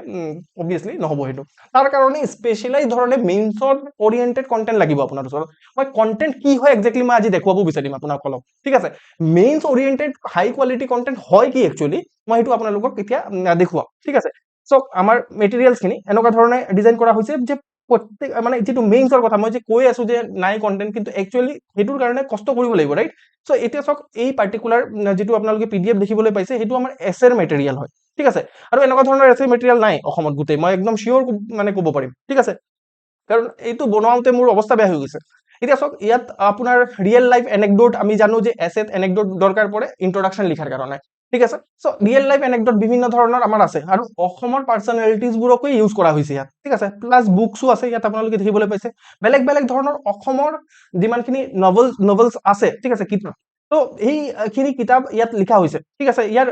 অবভিয়াছলি নহ'ব সেইটো। তাৰ কাৰণে স্পেচিয়েলাইজ ধৰণে মেইনছৰ অৰিয়েণ্টেড কণ্টেণ্ট লাগিব আপোনাৰ ওচৰত। মই কণ্টেণ্ট কি হয় একজেক্টলি মই আজি দেখুৱাব বিচাৰিম আপোনালোকক, ঠিক আছে। মেইনছ অৰিয়েণ্টেড হাই কোৱালিটি কণ্টেণ্ট হয় কি একচুৱেলি, মই সেইটো আপোনালোকক এতিয়া দেখুৱাম, ঠিক আছে। চ' আমাৰ মেটেৰিয়েলছখিনি এনেকুৱা ধৰণে ডিজাইন কৰা হৈছে যে প্ৰত্যেক মানে যিটো মেইনছৰ কথা মই যে কৈ আছোঁ যে নাই কণ্টেণ্ট, কিন্তু একচুৱেলি সেইটোৰ কাৰণে কষ্ট কৰিব লাগিব, ৰাইট। চ' এতিয়া চাওক এই পাৰ্টিকুলাৰ যিটো আপোনালোকে PDF দেখিবলৈ পাইছে, সেইটো আমাৰ এছেৰ মেটেৰিয়েল হয়, ঠিক আছে। আৰু এনেকুৱা ধৰণৰ এছে মেটেৰিয়েল নাই অসমত গোটেই, মই একদম চিয়'ৰ মানে ক'ব পাৰিম, ঠিক আছে। কাৰণ এইটো বনাওঁতে মোৰ অৱস্থা বেয়া হৈ গৈছে। এতিয়া চাওক ইয়াত আপোনাৰ ৰিয়েল লাইফ এনেকডট আমি জানো যে এছেত এনেকডট দৰকাৰ পৰে ইন্ট্ৰডাকশন লিখাৰ কাৰণে ঠিক আছে সো ৰিয়েল লাইফ এনেকডট বিভিন্ন ধৰণৰ আমাৰ আছে আৰু অসমৰ পাৰ্সোনালিটিজ বোৰকো ইউজ কৰা হৈছে ইয়াত ঠিক আছে প্লাস বুকসও আছে ইয়াত আপোনালোকে দেখিবলৈ পাইছে বেলেগ বেলেগ ধৰণৰ অসমৰ যিমানখিনি নভেলছ আছে ঠিক আছে কিতাপ তো এইখিনি কিতাপ ইয়াত লিখা হৈছে ঠিক আছে ইয়াৰ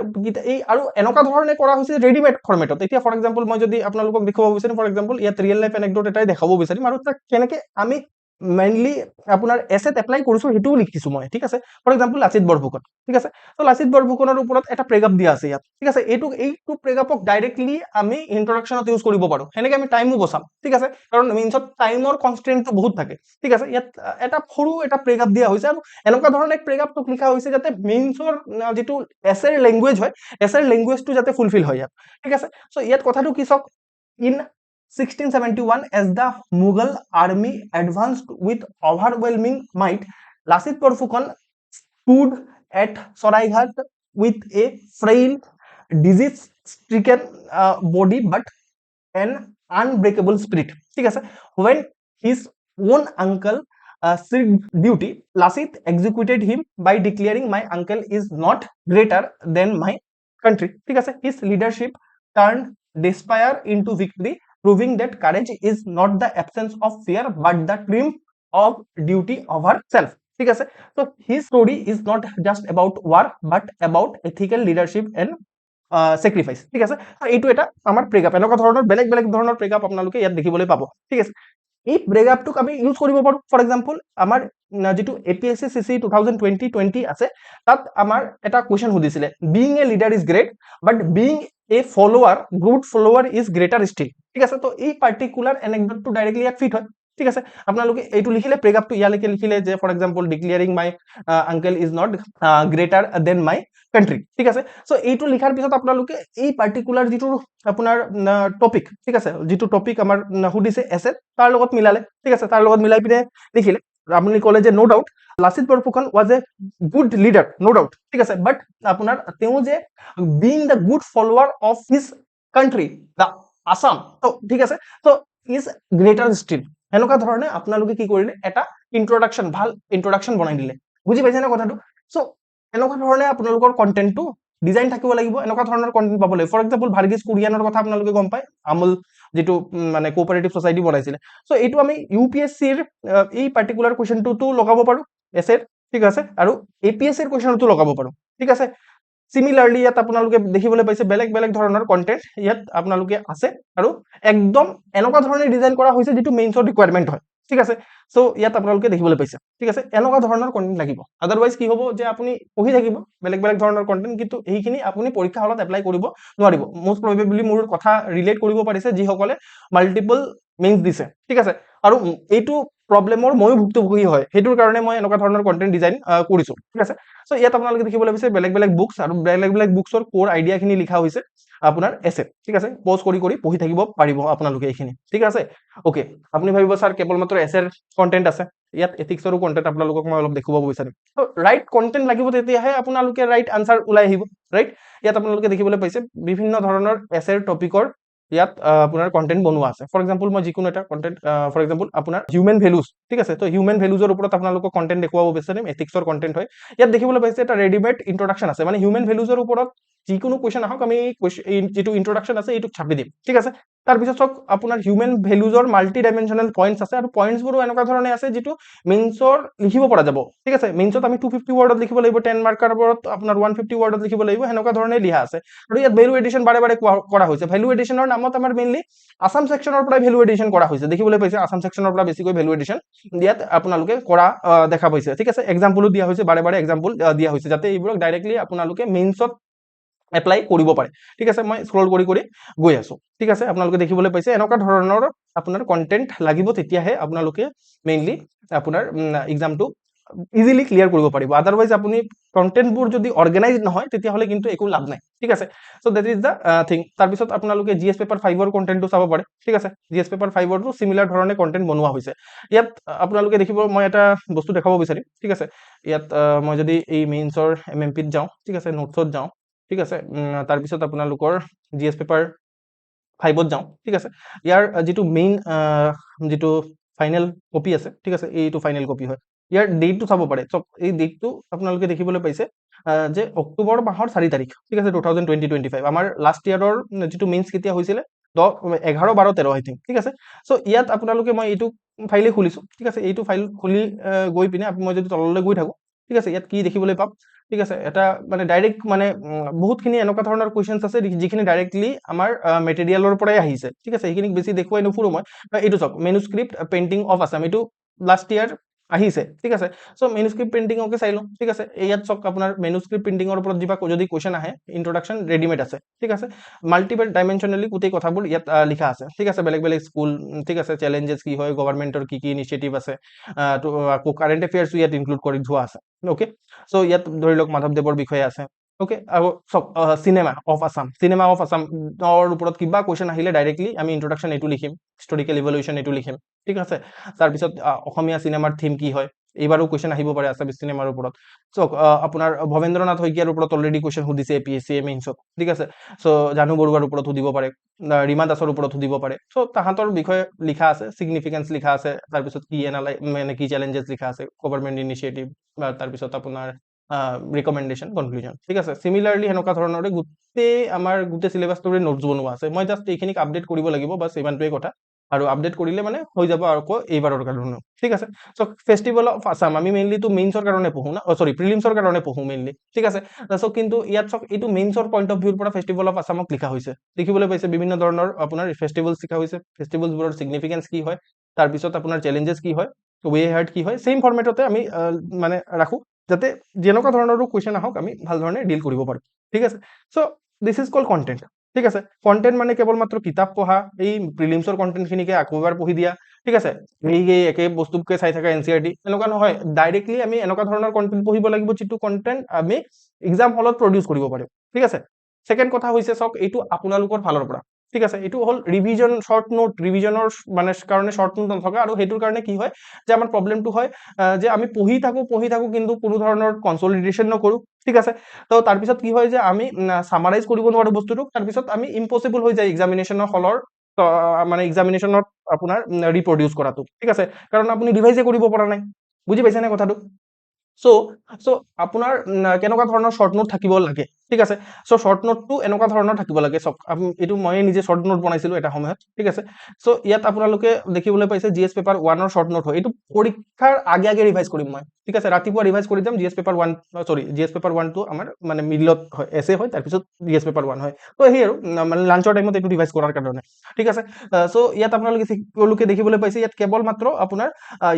এই আৰু এনেকুৱা ধৰণে কৰা হৈছে ৰেডিমেড ফৰমেটত এতিয়া ফৰ এক্সাম্পল মই যদি আপোনালোকক দেখুৱাব বিচাৰিম ফৰ এক্সাম্পল ইয়াত ৰিয়েল লাইফ এনেকডট এটাই দেখাব বিচাৰিম আৰু তাক কেনেকে আমি মেইনলি আপোনাৰ এছেট এপ্লাই কৰিছো হেতুও লিখিছো মই ঠিক আছে ফৰ এক্সাম্পল লাচিত বৰফুকন ঠিক আছে তো লাচিত বৰফুকনৰ ওপৰত এটা প্ৰেগাপ দিয়া আছে ইয়াত ঠিক আছে এইটো প্ৰেগাপক ডাইৰেক্টলি আমি ইন্ট্ৰডাকশনত ইউজ কৰিব পাৰো হেনেকে আমি টাইমও বচাম ঠিক আছে কাৰণ মিনছত টাইমৰ কনষ্ট্ৰেইনটো বহুত থাকে ঠিক আছে ইয়াত এটা সৰু এটা প্ৰেগাপ দিয়া হৈছে আৰু এনেকুৱা ধৰণৰ এক প্ৰেগাপটোক লিখা হৈছে যাতে মিনছৰ যেটো এছেৰ ল্যাঙ্গুৱেজ হয় এছেৰ ল্যাঙ্গুৱেজটো যাতে ফুলফিল হয় ইয়াত ঠিক আছে সো ইয়াত কথাটো কি চাওক in 1671, as the Mughal army advanced with overwhelming might, Lasit Borphukan stood at Saraighat with a frail, disease-stricken body but an unbreakable spirit. When his own uncle served duty, Lasit executed him by declaring, "My uncle is not greater than my country." His leadership turned despair into victory, proving that courage is not the absence of fear but the triumph of duty over self. ঠিক আছে so his story is not just about war but about ethical leadership and sacrifice ঠিক আছে এইটো এটা আমাৰ প্ৰেগাপ এনেকুৱা ধৰণৰ বেলেগ বেলেগ ধৰণৰ প্ৰেগাপ আপোনালোকে ইয়াত দেখিবলৈ পাব ঠিক আছে এই প্ৰেগাপটোক আমি ইউজ কৰিব পাৰো ফৰ এক্সাম্পল আমাৰ যেটো APSC CC 2020 আছে তাত আমাৰ এটা কোৱেশ্চন সুধিছিলে being a leader is great but being a follower good follower is greater still ঠিক আছে তো এই পার্টিকুলার অ্যানেকডটটো ডাইরেক্টলি ইয়াত ফিট হয় ঠিক আছে আপোনালোকে এইটো লিখিলে প্ৰেগাপটো ইয়ালৈকে লিখিলে যে for example declaring my uncle is not greater than my country ঠিক আছে সো এইটো লিখাৰ পিছত আপোনালোকে এই পাৰ্টিকুলাৰ যেটো আপোনাৰ টপিক ঠিক আছে যেটো টপিক আমাৰ সুধিছে এসে তাৰ লগত মিলালে ঠিক আছে তাৰ লগত মিলাই পিনে লিখিলে আপুনি কলে যে no doubt Lachit Borphukan was a good leader no doubt ঠিক আছে বাট আপোনাৰ তেও যে being the good follower of his country the Assam তো ঠিক আছে তো ইজ গ্ৰেটাৰ ষ্টিল এনেকুৱা ধৰণে আপোনালোকে কি কৰিলে এটা ইন্ট্ৰডাকশন ভাল ইন্ট্ৰডাকশন বনাই দিলে বুজি পাইছে না কথাটো সো এনেকুৱা ধৰণে আপোনালোকৰ কন্টেন্টটো ডিজাইন থাকিব লাগিব এনেকুৱা ধৰণৰ কন্টেন্ট পাব লাগিব ফৰ এক্সাম্পল ভাৰ্গিস কুৰিয়ানৰ কথা আপোনালোকে গম পায় আমুল যেটো মানে কোঅপাৰেটিভ সোসাইটি বনাইছিলে সো এইটো আমি ইউপিএসসি ৰ এই পাৰ্টিকুলাৰ কোৱেশ্চনটো লগাব পাৰো এসে ঠিক আছে আৰু এপিএসসি ৰ কোৱেশ্চনটো লগাব পাৰো ঠিক আছে সিমিলাৰলি ইয়াত আপোনালোকে দেখিবলৈ পাইছে বেলেগ বেলেগ ধৰণৰ কন্টেন্ট ইয়াত আপোনালোকে আছে আৰু একদম এনেকুৱা ধৰণে ডিজাইন কৰা হৈছে যেটো মেইনছৰ ৰিকোয়াৰমেন্ট হয় ঠিক আছে সো ইয়াত আপোনালোকে দেখিবলৈ পাইছে ঠিক আছে এনেকুৱা ধৰণৰ কন্টেন্ট লাগিব আদাৰৱাইজ কি হ'ব যে আপুনি পঢ়ি থাকিব বেলেগ বেলেগ ধৰণৰ কন্টেন্ট কিন্তু এইখিনি আপুনি পৰীক্ষা হলত এপ্লাই কৰিব নোৱাৰিব মোস্ট প্ৰবেবলি মোৰ কথা ৰিলেট কৰিব পাৰিছে যি সকলে মাল্টিপল মেইনছ দিছে ঠিক আছে আৰু এইটো প্ৰবলেমৰ ময়ো ভুক্তভোগী হয় হেতুৰ কাৰণে মই এনেকুৱা ধৰণৰ কন্টেন্ট ডিজাইন কৰিছো ঠিক আছে সো ইয়াত আপোনালোকে দেখিবলৈ পাইছে বেলেগ বেলেগ বুকস আৰু বেলেগ বেলেগ বুকসৰ কোৰ আইডিয়াখিনি লিখা হৈছে আপোনাৰ এসে ঠিক আছে পজ কৰি কৰি পঢ়ি থাকিব পাৰিব আপোনালোকে এইখিনি ঠিক আছে ওকে আপুনি ভাবিব স্যাৰ কেৱল মাত্ৰ এসেৰ কন্টেন্ট আছে ইয়াত এথিক্সৰো কন্টেন্ট আপোনালোকক মই অলপ দেখুৱাব বিচাৰিম তো ৰাইট কন্টেন্ট লাগিব তেতিয়াহে আপোনালোকে ৰাইট আনসাৰ ওলাই আহিব ৰাইট ইয়াত আপোনালোকে দেখিবলৈ পাইছে বিভিন্ন ধৰণৰ এসেৰ টপিকৰ ইয়াত আপোনাৰ কন্টেন্ট বনোৱা আছে ফৰ এক্সাম্পল মই যিকোনো এটা কন্টেন্ট ফৰ এক্সাম্পল আপোনাৰ হিউম্যান ভ্যালুজ ঠিক আছে তো হিউম্যান ভ্যালুজৰ ওপৰত আপোনালোকক কন্টেন্ট দেখুৱাব বিচাৰিম এথিক্সৰ কন্টেন্ট হয় ইয়াত দেখিবলৈ পাইছে এটা ৰেডিমেড ইন্ট্ৰডাকশন আছে মানে হিউম্যান ভ্যালুজৰ ওপৰত যিকোনো কোৱেশ্চন আহক আমি যেটো ইন্ট্ৰডাকশন আছে এইটো ছাপি দিম ঠিক আছে তাৰ পিছত আপোনাৰ হিউম্যান ভ্যালুজৰ মাল্টি ডাইমেনশনাল পইণ্টছ আছে আৰু পইণ্টছ বোৰো এনেকুৱা ধৰণে আছে যেটো মেইনছৰ লিখিব পৰা যাব ঠিক আছে মেইনছত আমি 250 ওয়াৰ্ডত লিখিব লাগিব 10 মাৰ্কাৰ ওপৰত আপোনাৰ 150 ওয়াৰ্ডত লিখিব লাগিব এনেকুৱা ধৰণে লিখা আছে আৰু ইয়াত ভ্যালু এডিশন বাৰে বাৰে কৰা হৈছে ভ্যালু এডিশনৰ নামত আমাৰ মেইনলি আসাম সেকশনৰ পৰা ভ্যালু এডিশন কৰা হৈছে দেখিবলৈ পাইছে আসাম সেকশনৰ পৰা বেছিকৈ ভ্যালু এডিশন ইয়াত আপোনালোকে কৰা দেখা পাইছে ঠিক আছে এক্সাম্পলও দিয়া হৈছে বাৰে বাৰে এক্সাম্পল দিয়া হৈছে যাতে এইবোৰক ডাইৰেক্টলি আপোনালোকে মেইনছত এপ্লাই কৰিব পাৰে ঠিক আছে মই স্ক্ৰল কৰি কৰি গৈ আছো ঠিক আছে আপোনালোকে দেখিবলৈ পাইছে এনেকুৱা ধৰণৰ আপোনাৰ কন্টেন্ট লাগিব তেতিয়াহে আপোনালোকে মেইনলি আপোনাৰ এক্সামটো ইজিলি ক্লিয়াৰ কৰিব পাৰিব আদাৰৱাইজ আপুনি কন্টেন্টবোৰ যদি অৰ্গানাইজড নহয় তেতিয়া হলে কিন্তু একো লাভ নাই ঠিক আছে so that is da thing তাৰ পিছত আপোনালোকে জিএস পেপাৰ 5 ৰ কন্টেন্টটো চাব পাৰে ঠিক আছে জিএস পেপাৰ 5 ৰটো সিমিলাৰ ধৰণে কন্টেন্ট বনোৱা হৈছে ইয়াত আপোনালোকে দেখিব মই এটা বস্তু দেখাব বিচাৰিম ঠিক আছে ইয়াত মই যদি এই মেইনছৰ এমএমপিত যাওঁ ঠিক আছে নোটছত যাওঁ ঠিক আছে তাৰ পিছত আপোনালোকৰ জিএস পেপাৰ 5 ত যাওঁ ঠিক আছে ইয়াৰ যেটো মেইন যেটো ফাইনেল কপি আছে, ঠিক আছে, এইটো ফাইনেল কপি হয়। ইয়াৰ ডেটটো চাব পাৰে, চব এই ডেটটো আপোনালোকে দেখিবলৈ পাইছে যে অক্টোবৰ মাহৰ 4 তাৰিখ, ঠিক আছে, 2020-25 আমাৰ লাষ্ট ইয়াৰৰ যিটো মেইনছ কেতিয়া হৈছিলে 11, 12, 13 আই থিংক, ঠিক আছে। চ' ইয়াত আপোনালোকে মই এইটো ফাইলে খুলিছো, ঠিক আছে, এইটো ফাইল খুলি গৈ পিনে মই যদি তললৈ গৈ থাকো, ঠিক আছে, ইয়াত কি দেখিবলৈ পাম, ঠিক আছে, এটা মানে ডাইৰেক্ট মানে বহুতখিনি এনেকুৱা ধৰণৰ কুৱেশ্যনছ আছে যিখিনি ডাইৰেক্টলি আমাৰ মেটেৰিয়েলৰ পৰাই আহিছে, ঠিক আছে, সেইখিনিক বেছি দেখুৱাই নুফুৰো মই। এইটো চাওক, মেনুস্ক্ৰিপ্ট পেইণ্টিং অফ আছাম, এইটো লাষ্ট ইয়াৰ আহিছে, ঠিক আছে। চ' মেনুস্ক্ৰিপ্ট পেইণ্টিঙকে চাই লওঁ, ঠিক আছে, ইয়াত চাওক আপোনাৰ মেনুস্ক্ৰিপ্ট পেইণ্টিঙৰ ওপৰত যদি কুৱেশ্যন আহে, ইন্ট্ৰডাকশ্যন ৰেডিমেড আছে, ঠিক আছে, মাল্টিপল ডাইমেনশ্যনেলি গোটেই কথাবোৰ ইয়াত লিখা আছে, ঠিক আছে, বেলেগ বেলেগ স্কুল, ঠিক আছে, চেলেঞ্জেছ কি হয়, গভৰ্ণমেণ্টৰ কি কি ইনিচিয়েটিভ আছে, তো আকৌ কাৰেণ্ট এফেয়াৰ্ছো ইয়াত ইনক্লুড কৰি থোৱা আছে, অ'কে। চ' ইয়াত ধৰি লওক মাধৱদেৱৰ বিষয়ে আছে, অ'কে। আৰু চব চিনেমা অফ আছামৰ ওপৰত কিবা কুৱেশ্যন আহিলে ডাইৰেক্টলি আমি ইন্ট্ৰডাকশ্যন এইটো লিখিম, হিষ্টৰিকেল ইভলিউশ্যন এইটো লিখিম, ঠিক আছে। তাৰপিছত অসমীয়া চিনেমাৰ থিম কি হয়, এইবাৰো কুৱেশ্যন আহিব পাৰে আছামিজ চিনেমাৰ ওপৰত। চাওক আপোনাৰ ভৱেন্দ্ৰনাথ শইকীয়াৰ ওপৰত অলৰেডি কুৱেশ্যন সুধিছে APSC মেইনছত, ঠিক আছে। চ' জানু বৰুৱাৰ ওপৰত সুধিব পাৰে, ৰীমা দাসৰ ওপৰত সুধিব পাৰে। চ' তাহাঁতৰ বিষয়ে লিখা আছে, চিগনিফিকেন্স লিখা আছে, তাৰপিছত কি মানে কি চেলেঞ্জেছ লিখা আছে, গভৰ্ণমেণ্ট ইনিচিয়েটিভ, তাৰপিছত আপোনাৰ ৰিকমেণ্ডেশ্যন, কনক্লুজন, ঠিক আছে। চিমিলাৰলি সেনেকুৱা ধৰণৰে গোটেই চিলেবাছটোৰে নোটছ বনোৱা আছে, মই জাষ্ট এইখিনিক আপডেট কৰিব লাগিব, বাছ ইমানটোৱে কথা। আৰু আপডেট কৰিলে মানে হৈ যাব আৰু আকৌ এইবাৰৰ কাৰণে, ঠিক আছে। চ' ফেষ্টিভেল অফ আছাম আমি মেইনলিটো মেইনছৰ কাৰণে পঢ়ো না, চৰি প্ৰিলিমছৰ কাৰণে পঢ়ো মেইনলি, ঠিক আছে। চ' কিন্তু ইয়াত চাওক এইটো মেইনছৰ পইণ্ট অফ ভিউৰ পৰা ফেষ্টিভেল অফ আছামক লিখা হৈছে, দেখিবলৈ পাইছে বিভিন্ন ধৰণৰ আপোনাৰ ফেষ্টিভেলছ লিখা হৈছে, ফেষ্টিভেলছবোৰৰ চিগনিফিকেন্স কি হয়, তাৰপিছত আপোনাৰ চেলেঞ্জেছ কি হয়, ৱে হাৰ্ড কি হয়, ছেইম ফৰ্মেটতে আমি মানে ৰাখো, যাতে যেনেকুৱা ধৰণৰো কুৱেশ্যন আহক আমি ভাল ধৰণে ডিল কৰিব পাৰোঁ, ঠিক আছে। চ' দিছ ইজ কল্ড কণ্টেণ্ট, ঠিক আছে। কণ্টেণ্ট মানে কেৱল মাত্ৰ কিতাপ পঢ়া, এই প্ৰিলিমছৰ কণ্টেণ্টখিনিকে আকৌ এবাৰ পঢ়ি দিয়া, ঠিক আছে, এই একে বস্তুকে চাই থকা NCERT এনেকুৱা নহয়, ডাইৰেক্টলি আমি এনেকুৱা ধৰণৰ কণ্টেণ্ট পঢ়িব লাগিব যিটো কণ্টেণ্ট আমি এক্সাম হলত প্ৰডিউচ কৰিব পাৰিম, ঠিক আছে। ছেকেণ্ড কথা হৈছে চাওক, এইটো আপোনালোকৰ ফালৰ পৰা, ঠিক আছে, এইটো হ'ল ৰিভিজন শ্বৰ্ট নোট, ৰিভিজনৰ মানে কাৰণে শ্বৰ্ট নোট নথকা, আৰু সেইটোৰ কাৰণে কি হয় যে আমাৰ প্ৰব্লেমটো হয় যে আমি পঢ়ি থাকো কিন্তু কোনো ধৰণৰ কনচলিডেশ্যন নকৰো, ঠিক আছে। তো তাৰপিছত কি হয় যে আমি সামাৰাইজ কৰিব নোৱাৰো বস্তুটো, তাৰপিছত আমি ইম্পচিবল হৈ যায় এক্সামিনেশ্যনৰ হলৰ মানে এক্সামিনেশ্যনত আপোনাৰ ৰিপ্ৰডিউচ কৰাটো, ঠিক আছে, কাৰণ আপুনি ৰিভাইজে কৰিব পৰা নাই, বুজি পাইছেনে কথাটো। চ' আপোনাৰ কেনেকুৱা ধৰণৰ শ্বৰ্ট নোট থাকিব লাগে, ঠিক আছে। চ' শ্বৰ্ট নোটটো এনেকুৱা ধৰণৰ থাকিব লাগে, চব এইটো মই নিজে শ্বৰ্ট নোট বনাইছিলো এটা সময়ত, ঠিক আছে। চ' ইয়াত আপোনালোকে দেখিবলৈ পাইছে GS পেপাৰ 1ৰ শ্বৰ্ট নোট হয়, এইটো পৰীক্ষাৰ আগে আগে ৰিভাইজ কৰিম মই, ঠিক আছে, ৰাতিপুৱা ৰিভাইজ কৰি যাম। GS পেপাৰ 1টো আমাৰ মানে মিডলত হয়, এছে হয়, তাৰপিছত GS পেপাৰ 1 হয়। তো সেই আৰু মানে লাঞ্চৰ টাইমত এইটো ৰিভাইজ কৰাৰ কাৰণে, ঠিক আছে। চ' ইয়াত আপোনালোকে দেখিবলৈ পাইছে ইয়াত কেৱল মাত্ৰ আপোনাৰ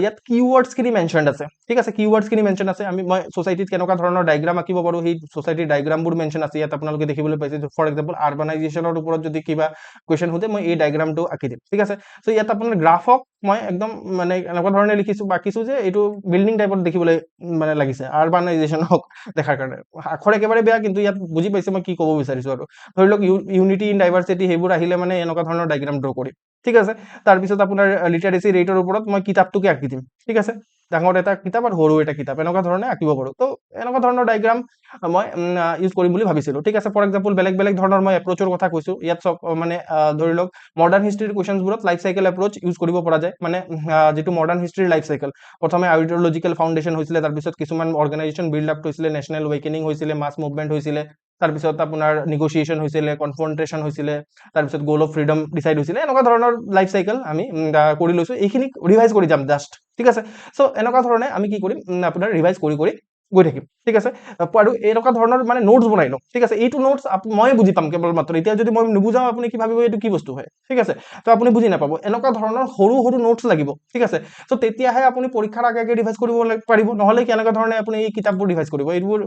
ইয়াত কিৱৰ্ডছখিনি মেনশ্যন আছে, ঠিক আছে, কিৱৰ্ডছখিনি মেনশ্যন আছে। মই ছ'চাইটিত কেনেকুৱা ধৰণৰ ডায়গ্ৰাম আঁকিব পাৰোঁ, সেই ছ'চাইটিৰ ডায়গ্ৰামবোৰ মেনশ্যন আছে ইয়াত আপোনালোকে দেখিবলৈ পাইছে। ফৰ এক্সাম্পল আৰবানাইজেশ্যনৰ ওপৰত যদি কিবা কুৱেশ্যন সোধে মই এই ডায়গ্ৰামটো আঁকি দিম, ঠিক আছে। চ' ইয়াত আপোনাৰ গ্ৰাফক মই একদম মানে এনেকুৱা ধৰণে বাকিছোঁ যে এইটো বিল্ডিং টাইপত দেখিবলৈ মানে লাগিছে, আৰবানাইজেশ্যনক দেখাৰ কাৰণে। আখৰ একেবাৰে বেয়া, কিন্তু ইয়াত বুজি পাইছে মই কি ক'ব বিচাৰিছোঁ। আৰু ধৰি লওক ইউনিটি ইন ডাইভাৰ্চিটি সেইবোৰ আহিলে মানে এনেকুৱা ধৰণৰ ডায়গ্ৰাম ড্ৰ কৰিম, ঠিক আছে। তাৰপিছত আপোনাৰ লিটাৰেচি ৰেটৰ ওপৰত মই কিতাপটোকে আঁকি দিম, ঠিক আছে, ডাঙৰ এটা কিতাপ আৰু সৰু এটা কিতাপ এনেকুৱা ধৰণে আঁকিব পাৰোঁ। তো এনেকুৱা ধৰণৰ ডায়গ্ৰাম মই ইউজ কৰিম বুলি ভাবিছিলোঁ, ঠিক আছে। ফৰ এক্সাম্পল বেলেগ বেলেগ ধৰণৰ মই এপ্ৰ'চৰ কথা কৈছোঁ ইয়াত, চব মানে ধৰি লওক মডাৰ্ণ হিষ্ট্ৰীৰ কুৱেশ্যনছবোৰত লাইফ চাইকেল এপ্ৰ'চ ইউজ কৰিব পৰা যায়, মানে যিটো মডাৰ্ণ হিষ্ট্ৰীৰ লাইফ চাইকেল, প্ৰথমে আইডিঅলজিকেল ফাউণ্ডেশ্যন হৈছিলে, তাৰপিছত কিছুমান অৰ্গেনাইজেশ্যন বিল্ড আপ হৈছিলে, নেশ্যনেল ৱেকেনিং হৈছিলে, মাছ মুভমেণ্ট হৈছিলে, তাৰপিছত আপোনাৰ নিগচিয়েশ্যন হৈছিলে, কনফ্ৰণ্টেশ্যন হৈছিলে, তাৰপিছত গ'ল অফ ফ্ৰীডম ডিচাইড হৈছিলে, এনেকুৱা ধৰণৰ লাইফ চাইকেল আমি কৰি লৈছোঁ। এইখিনিক ৰিভাইজ কৰি যাম জাষ্ট, ঠিক আছে। চ' এনেকুৱা ধৰণে আমি কি কৰিম আপোনাৰ ৰিভাইজ কৰি গৈ থাকিম, ঠিক আছে। আৰু এনেকুৱা ধৰণৰ মানে নোটছ বনাই লওঁ, ঠিক আছে। এইটো নোটছ ময়ে বুজি পাম কেৱল মাত্ৰ, এতিয়া যদি মই নুবুজাওঁ আপুনি কি ভাবিব এইটো কি বস্তু হয়, ঠিক আছে। তো আপুনি বুজি নাপাব, এনেকুৱা ধৰণৰ সৰু সৰু নোটছ লাগিব, ঠিক আছে। চ' তেতিয়াহে আপুনি পৰীক্ষাৰ আগে আগে ৰিভাইজ কৰিব পাৰিব, নহ'লে কেনেকুৱা ধৰণে আপুনি এই কিতাপবোৰ ৰিভাইজ কৰিব। এইবোৰ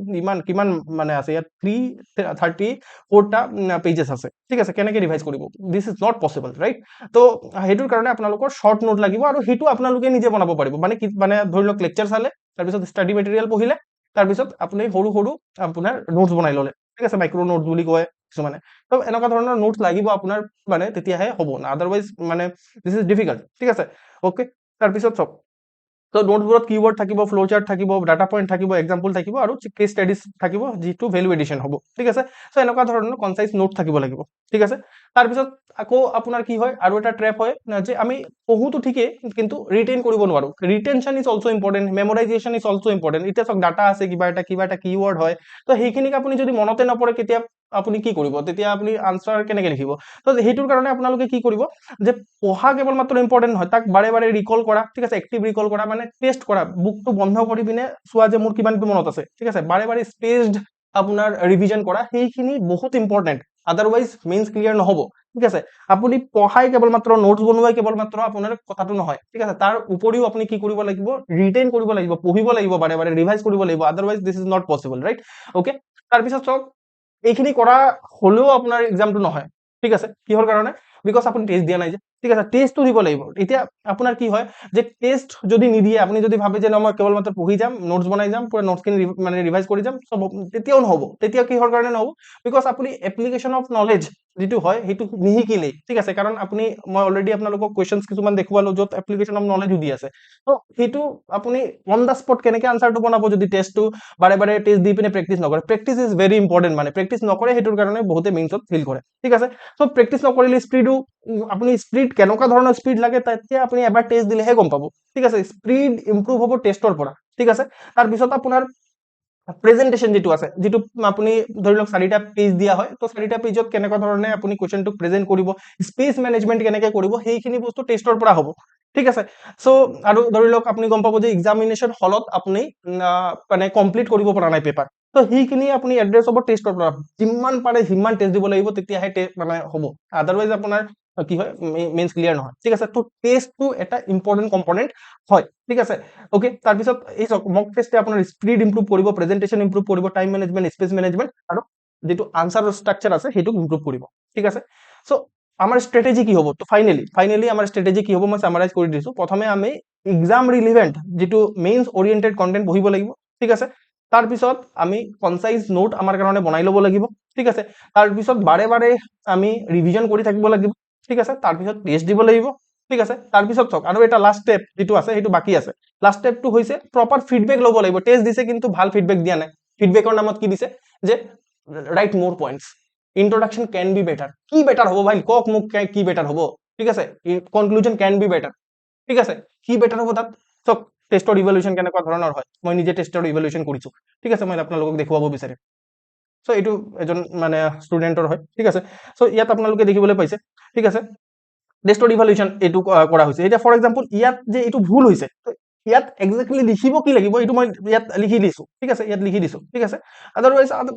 কিমান মানে আছে ইয়াত 334টা পেজেছ আছে, ঠিক আছে, কেনেকৈ ৰিভাইজ কৰিব, this is not possible, right. তো সেইটোৰ কাৰণে আপোনালোকৰ শ্বৰ্ট নোট লাগিব, আৰু সেইটো আপোনালোকে নিজে বনাব পাৰিব, মানে ধৰি লওক লেকচাৰ চালে, তাৰপিছত ষ্টাডি মেটেৰিয়েল পঢ়িলে, তাৰপিছত আপুনি সৰু সৰু আপোনাৰ নোটছ বনাই ল'লে, ঠিক আছে, মাইক্ৰ' নোটছ বুলি কয় কিছুমানে। তো এনেকুৱা ধৰণৰ নোটছ লাগিব আপোনাৰ, মানে তেতিয়াহে হ'ব, আদাৰৱাইজ মানে দিছ ইজ ডিফিকাল্ট, ঠিক আছে, অ'কে। তাৰপিছত চাওক তো নোটবোৰত কিৱৰ্ড থাকিব, ফ্লো চাৰ্ট থাকিব, ডাটা পইণ্ট থাকিব, এক্সাম্পল থাকিব আৰু কেছ ষ্টাডিজ থাকিব যিটো ভেলু এডিশ্যন হ'ব, ঠিক আছে। চ' এনেকুৱা ধৰণৰ কনচাইজ নোট থাকিব লাগিব, ঠিক আছে। তাৰপিছত আকৌ আপোনাৰ কি হয়, আৰু এটা ট্ৰেপ হয় যে আমি পঢ়োতো ঠিকেই কিন্তু ৰিটেইন কৰিব নোৱাৰো। Retention is also' important, memorisation is also' important. এতিয়া চাওক ডাটা আছে, কিবা এটা কিৱৰ্ড হয়, তো সেইখিনিক আপুনি যদি মনতে নপৰে কেতিয়া আপুনি কি কৰিব, তেতিয়া আপুনি আনচাৰ কেনেকে লিখিব। তো সেইটোৰ কাৰণে আপোনালোকে কি কৰিব যে পঢ়া কেৱল মাত্ৰ ইম্পৰ্টেণ্ট নহয়, তাক বাৰে বাৰে ৰিকল কৰা, ঠিক আছে, এক্টিভ ৰিকল কৰা, মানে টেষ্ট কৰা, বুকটো বন্ধ কৰি পিনে চোৱা যে মোৰ কিমানটো মনত আছে, ঠিক আছে, বাৰে বাৰে স্পেচড আপোনাৰ ৰিভিজন কৰা, সেইখিনি বহুত ইম্পৰ্টেণ্ট, আদাৰৱাইজ মেইনছ ক্লিয়াৰ নহ'ব, ঠিক আছে। আপুনি পঢ়াই কেৱল মাত্ৰ নোটছ বনোৱাই কেৱল মাত্ৰ আপোনাৰ কথাটো নহয়, ঠিক আছে, তাৰ উপৰিও আপুনি কি কৰিব লাগিব, ৰিটেইন কৰিব লাগিব, পঢ়িব লাগিব, বাৰে বাৰে ৰিভাইজ কৰিব লাগিব, otherwise this is not possible, right. Okay, তাৰপিছত চাওক এইখিনি কৰা হলেও আপোনাৰ এক্সামটো নহয়, ঠিক আছে, কিহৰ কাৰণে, বিকজ আপুনি টেষ্ট দিয়া নাই যে, ঠিক আছে, টেষ্টটো দিব লাগিব। এতিয়া আপোনাৰ কি হয় যে টেষ্ট যদি নিদিয়ে, আপুনি যদি ভাবে যে মই কেৱল মাত্ৰ পঢ়ি যাম, নোটছ বনাই যাম, পুৰা নোটছখিনি মানে ৰিভাইজ কৰি যাম, চব তেতিয়াও নহ'ব। তেতিয়া কিহৰ কাৰণে নহ'ব, বিকজ আপুনি এপ্লিকেশ্যন অফ নলেজ যিটো হয় সেইটো নিশিকিলেই, ঠিক আছে, কাৰণ আপুনি মই অলৰেডি আপোনালোকক কুৱেশ্যনছ কিছুমান দেখুৱালো য'ত এপ্লিকেশ্যন অফ নলেজো দি আছে। তো সেইটো আপুনি অন দ্য স্পট কেনেকে আনচাৰটো বনাব যদি টেষ্টটো বাৰে বাৰে টেষ্ট দি পিনে প্ৰেক্টিচ নকৰে। প্ৰেক্টিচ ইজ ভেৰি ইম্পৰ্টেণ্ট, মানে প্ৰেক্টিচ নকৰে, সেইটোৰ কাৰণে বহুতে মেইনছত ফেইল কৰে, ঠিক আছে। চ' প্ৰেক্টিচ নকৰিলে স্পীডো, আপুনি স্পীড কেনেকুৱা ধৰণৰ স্পীড লাগে তেতিয়া আপুনি এবাৰ টেষ্ট দিলেহে গম পাব, ঠিক আছে। স্পীড ইম্প্ৰুভ হ'ব টেষ্টৰ পৰা, ঠিক আছে। তাৰপিছত আপোনাৰ প্ৰেজেন্টেশন যিটো আছে, যিটো আপুনি ধৰি লওক 4টা পেজ দিয়া হয়, তো 4টা পেজত কেনেকুৱা ধৰণে আপুনি কুৱেশ্যনটো প্ৰেজেন্ট কৰিব, স্পেচ মেনেজমেন্ট কেনেকে কৰিব, সেইখিনি বস্তু টেষ্টৰ পৰা হ'ব, ঠিক আছে। চ' আৰু ধৰি লওক আপুনি গম পাব যে এক্সামিনেশ্যন হলত আপুনি মানে কমপ্লিট কৰিব পৰা নাই পেপাৰ, তো সেইখিনি আপুনি এড্ৰেছ হ'ব টেষ্টৰ পৰা, যিমান পাৰে সিমান টেষ্ট দিব লাগিব, তেতিয়াহে মানে হ'ব, আদাৰৱাইজ আপোনাৰ কি হয় মেইনছ ক্লিয়াৰ নহয়, ঠিক আছে। তো টেষ্টটো এটা ইম্পৰ্টেণ্ট কম্পনেণ্ট হয়, ঠিক আছে। ওকে, তাৰপিছত এই মক টেষ্টে আপোনাৰ স্পীড ইম্প্ৰুভ কৰিব, প্ৰেজেন্টেশন ইম্প্ৰুভ কৰিব, টাইম মেনেজমেন্ট, স্পেচ মেনেজমেন্ট আৰু যিটো আনসাৰ ষ্ট্ৰাকচাৰ আছে সেইটো ইম্প্ৰুভ কৰিব, ঠিক আছে। চ' আমাৰ ষ্ট্ৰেটেজি কি হ'ব, তো ফাইনেলি আমাৰ ষ্ট্ৰেটেজি কি হ'ব মই সামাৰাইজ কৰি দিছো। প্ৰথমে আমি এক্সাম ৰিলিভেণ্ট যিটো মেইনছ অৰিয়েণ্টেড কণ্টেণ্ট পঢ়িব লাগিব, ঠিক আছে। তাৰপিছত আমি কনচাইজ নোট আমাৰ কাৰণে বনাই ল'ব লাগিব, ঠিক আছে। তাৰপিছত বাৰে বাৰে আমি ৰিভিজন কৰি থাকিব লাগিব, ঠিক আছে। তাৰপিছত টেষ্ট দিব লাগিব, ঠিক আছে। তাৰপিছত চাওক আৰু এটা লাষ্ট ষ্টেপ যিটো আছে সেইটো বাকী আছে। লাষ্ট ষ্টেপটো হৈছে প্ৰপাৰ ফিডবেক ল'ব লাগিব। টেষ্ট দিছে কিন্তু ভাল ফিডবেক দিয়া নাই, ফিডবেকৰ নামত কি দিছে যে write more points, introduction can be better. কি বেটাৰ হ'ব ভাই, কওক মোক কি বেটাৰ হ'ব, ঠিক আছে। কনক্লুজন কেন বি বেটাৰ, ঠিক আছে, কি বেটাৰ হ'ব তাত। চাওক টেষ্টৰ ইভেলুৱেশ্যন কেনেকুৱা ধৰণৰ হয়, মই নিজে টেষ্টৰ ইভেলুৱেশ্যন কৰিছো, ঠিক আছে, মই আপোনালোকক দেখুৱাব বিচাৰিম। চ' এইটো এজন মানে ষ্টুডেণ্টৰ হয়, ঠিক আছে। চ' ইয়াত আপোনালোকে দেখিবলৈ পাইছে, ঠিক আছে, টেষ্টৰ ইভেলুৱেশ্যন এইটো কৰা হৈছে। এতিয়া ফৰ এক্সাম্পল ইয়াত যে এইটো ভুল হৈছে, ইয়াত এক্সেক্টলি লিখিব কি লাগিব এইটো মই ইয়াত লিখি দিছো, ঠিক আছে, ইয়াত লিখি দিছো, ঠিক আছে।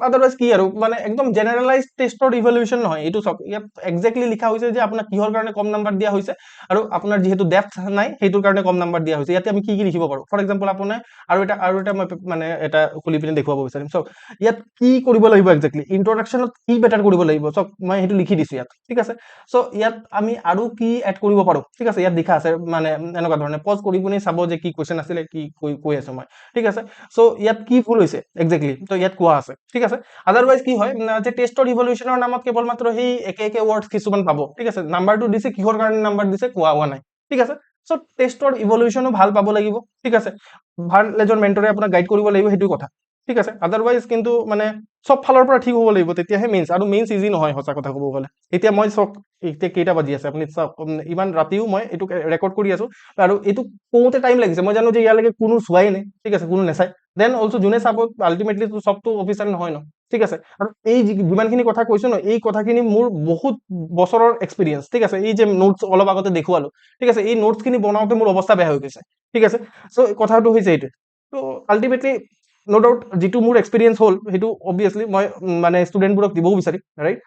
আদাৰৱাইজ কি আৰু মানে একদম জেনেৰেলাইজ টেষ্টৰ ইভেলুৱেশ্যন নহয় এইটো। চাওক ইয়াত এক্সেক্টলি লিখা হৈছে যে আপোনাক কিহৰ কাৰণে কম নাম্বাৰ দিয়া হৈছে আৰু আপোনাৰ যিহেতু ডেপথ নাই সেইটোৰ কাৰণে কম নাম্বাৰ দিয়া হৈছে। ইয়াতে আমি কি লিখিব পাৰো, ফৰ এক্সাম্পল আপোনাৰ আৰু এটা মই মানে এটা খুলি পিনে দেখুৱাব বিচাৰিম। চাওক ইয়াত কি কৰিব লাগিব এক্সেক্টলি, ইন্ট্ৰডাকশ্যনত কি বেটাৰ কৰিব লাগিব, চাওক মই সেইটো লিখি দিছো ইয়াত, ঠিক আছে। চ' ইয়াত আমি আৰু কি এড কৰিব পাৰো, ঠিক আছে, ইয়াত লিখা আছে মানে এনেকুৱা ধৰণে পজ কৰি পিনে চাব যে কি কুৱেশ্যন আছিলে, কি কৈ আছো মই, ঠিক আছে। চ' ইয়াত কি ভুল হৈছে এক্সেক্টলি, তো ইয়াত কোৱা আছে, ঠিক আছে। আদাৰৱাইজ কি হয় যে টেষ্টৰ ইভেলুৱেশ্যনৰ নামত কেৱল মাত্ৰ সেই একে ৱৰ্ডছ কিছুমান পাব, ঠিক আছে। নাম্বাৰটো দিছে, কিহৰ কাৰণে নাম্বাৰ দিছে কোৱা হোৱা নাই, ঠিক আছে। চ' টেষ্টৰ ইভেলুৱেশ্যনো ভাল পাব লাগিব, ঠিক আছে, ভাল এজন মেণ্টৰে আপোনাক গাইড কৰিব লাগিব, সেইটো কথা, ঠিক আছে। আদাৰৱাইজ কিন্তু মানে চব ফালৰ পৰা ঠিক হ'ব লাগিব, তেতিয়াহে মেইনছ, আৰু মেইনছ ইজি নহয় সঁচা কথা ক'ব গ'লে। এতিয়া মই চাওক এতিয়া কেইটা বাজি আছে, আপুনি চাওক ইমান ৰাতিও মই এইটো ৰেকৰ্ড কৰি আছো, আৰু এইটো কওঁতে টাইম লাগিছে, মই জানো যে ইয়ালৈকে কোনো চোৱাই নাই, ঠিক আছে, কোনো নেচাই। দেন অলছো যোনে চাব আল্টিমেটলি চবটো অফিচাৰ নহয় ন, ঠিক আছে। আৰু এই যিমানখিনি কথা কৈছো ন, এই কথাখিনি মোৰ বহুত বছৰৰ এক্সপিৰিয়েঞ্চ, ঠিক আছে। এই যে নোটছ অলপ আগতে দেখুৱালো, ঠিক আছে, এই নোটছখিনি বনাওঁতে মোৰ অৱস্থা বেয়া হৈ গৈছে, ঠিক আছে। চ' কথাটো হৈছে এইটোৱে। ত' আল্টিমেটলি ন' ডাউট যিটো মোৰ এক্সপিৰিয়েঞ্চ হ'ল সেইটো অবভিয়াছলি মই মানে ষ্টুডেণ্টবোৰক দিবও বিচাৰিম, ৰাইট।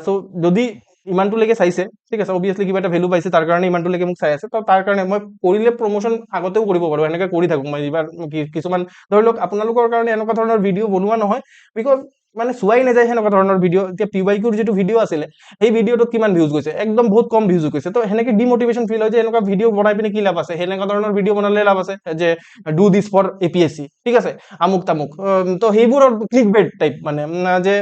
চ' যদি ইমানটোলৈকে চাইছে, ঠিক আছে, অবভিয়াছলি কিবা এটা ভেলু পাইছে, তাৰ কাৰণে ইমানটোলৈকে মোক চাই আছে, তো তাৰ কাৰণে মই কৰিলে প্ৰমোশ্যন আগতেও কৰিব পাৰোঁ, এনেকৈ কৰি থাকোঁ মই। এইবাৰ কিছুমান ধৰি লওক আপোনালোকৰ কাৰণে এনেকুৱা ধৰণৰ ভিডিঅ' বনোৱা নহয়, বিকজ মানে চোৱাই নাযায় সেনেকুৱা ধৰণৰ ভিডিঅ'। এতিয়া PYQৰ যিটো ভিডিঅ' আছিলে সেই ভিডিঅ'টোত কিমান ভিউজ গৈছে, একদম বহুত কম ভিউজ গৈছে। তো সেনেকে ডিমোটিভেশ্যন ফিল হয় যে এনেকুৱা ভিডিঅ' বনাই পিনে কি লাভ আছে, সেনেকুৱা ধৰণৰ ভিডিঅ' বনালে লাভ আছে যে ডু দিছ ফৰ APSC, ঠিক আছে, আমুক তামুক। তো সেইবোৰ ক্লিক বেট টাইপ, মানে যে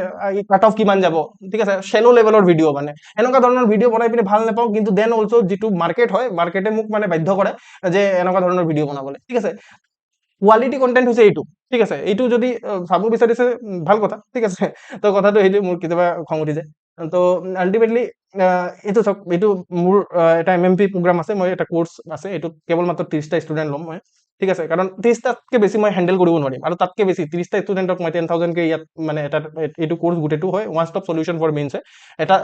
কাট অফ কিমান যাব, ঠিক আছে, শ্বেলো লেভেলৰ ভিডিঅ'। মানে এনেকুৱা ধৰণৰ ভিডিঅ' বনাই পিনে ভাল নাপাওঁ, কিন্তু দেন অলছ' যিটো মাৰ্কেট হয়, মাৰ্কেটে মোক মানে বাধ্য কৰে যে এনেকুৱা ধৰণৰ ভিডিঅ' বনাবলৈ, ঠিক আছে। কোৱালিটি কণ্টেণ্ট হৈছে এইটো, ঠিক আছে। এইটো যদি চাব বিচাৰিছে ভাল কথা, ঠিক আছে। তো কথাটো সেইটো, মোৰ কেতিয়াবা খং উঠি যায়। তো আল্টিমেটলি এইটো চাওক, এইটো মোৰ এটা MMP প্ৰগ্ৰাম আছে, মই এটা কোৰ্চ আছে, এইটোত কেৱল মাত্ৰ 30টা ষ্টুডেণ্ট ল'ম মই, ঠিক আছে। কাৰণ 30টাতকৈ বেছি মই হেণ্ডেল কৰিব নোৱাৰিম, আৰু তাতকৈ বেছি 30টা ষ্টুডেণ্টক মই 10,000কে ইয়াত মানে এটা এইটো কোৰ্চ গোটেইটো হয়, one stop solution for mains হয়। এটা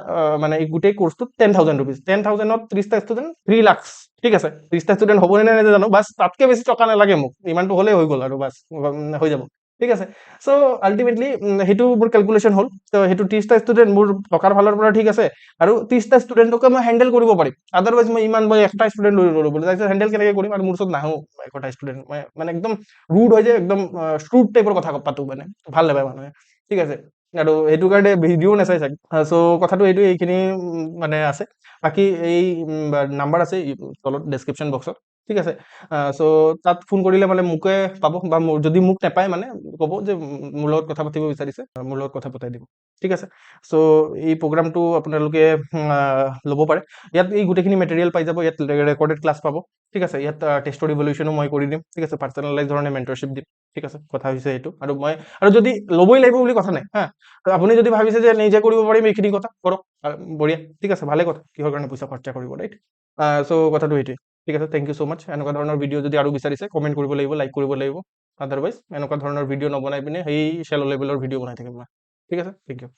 মানে এই গোটেই কোৰ্চটোত 10,000 ৰুপিজ, 10,000ত 30টা ষ্টুডেণ্ট 3 লাখ, ঠিক আছে। 30টা ষ্টুডেণ্ট হ'বনে নাই নাজানো, বাছ তাতকৈ বেছি টকা নালাগে মোক, ইমানটো হ'লেই হৈ গ'ল আৰু বাছ হৈ যাব, ঠিক আছে। চ' আল্টিমেটলি সেইটো মোৰ কেলকুলেশ্যন হ'ল। তো সেইটো 30টা ষ্টুডেণ্ট মোৰ টকাৰ ফালৰ পৰা ঠিক আছে, আৰু 30টা ষ্টুডেণ্টকে মই হেণ্ডেল কৰিব পাৰিম। আদাৰৱাইজ মই একটা ষ্টুডেণ্ট লৈ ল'লো বোলে, তাৰপিছত হেণ্ডেল কেনেকৈ কৰিম, আৰু মোৰ ওচৰত নাহো একটা ষ্টুডেণ্ট। মই মানে একদম ৰুড হয় যে, একদম ষ্ট্ৰুড টাইপৰ কথা পাতো, মানে ভাল নাপায় মানুহে, ঠিক আছে। আৰু সেইটো কাৰণে ভিডিঅ' নাচাই চাগে। চ' কথাটো এইটো, এইখিনি মানে আছে। বাকী এই নাম্বাৰ আছে তলত ডেছক্ৰিপশ্যন বক্সত, ঠিক আছে। চ' তাত ফোন কৰিলে মানে মোকে পাব, বা যদি মোক নাপায় মানে ক'ব যে মোৰ লগত কথা পাতিব বিচাৰিছে, মোৰ লগত কথা পতাই দিব, ঠিক আছে। চ' এই প্ৰগ্ৰামটো আপোনালোকে ল'ব পাৰে। ইয়াত এই গোটেইখিনি মেটেৰিয়েল পাই যাব, ইয়াত ৰেকৰ্ডেড ক্লাছ পাব, ঠিক আছে। ইয়াত টেষ্টৰ ৰিভলিউশ্যনো মই কৰি দিম, ঠিক আছে, পাৰ্চনেলাইজ ধৰণে মেণ্টৰশ্বিপ দিম, ঠিক আছে। কথা হৈছে এইটো। আৰু যদি ল'বই লাগিব বুলি কথা নাই, হা। আপুনি যদি ভাবিছে যে নিজে কৰিব পাৰিম এইখিনি কথা, কৰক, বঢ়িয়া, ঠিক আছে, ভালে কথা, কিহৰ কাৰণে পইচা খৰচা কৰিব, ৰাইট। চ' কথাটো সেইটোৱে, ঠিক আছে। থেংক ইউ ছ' মাছ। এনেকুৱা ধৰণৰ ভিডিঅ' যদি আৰু বিচাৰিছে কমেণ্ট কৰিব লাগিব, লাইক কৰিব লাগিব। আদাৰৱাইজ এনেকুৱা ধৰণৰ ভিডিঅ' নবনাই পিনে সেই শ্বেল' লেভেলৰ ভিডিঅ' বনাই থাকিম মই, ঠিক আছে। Thank U.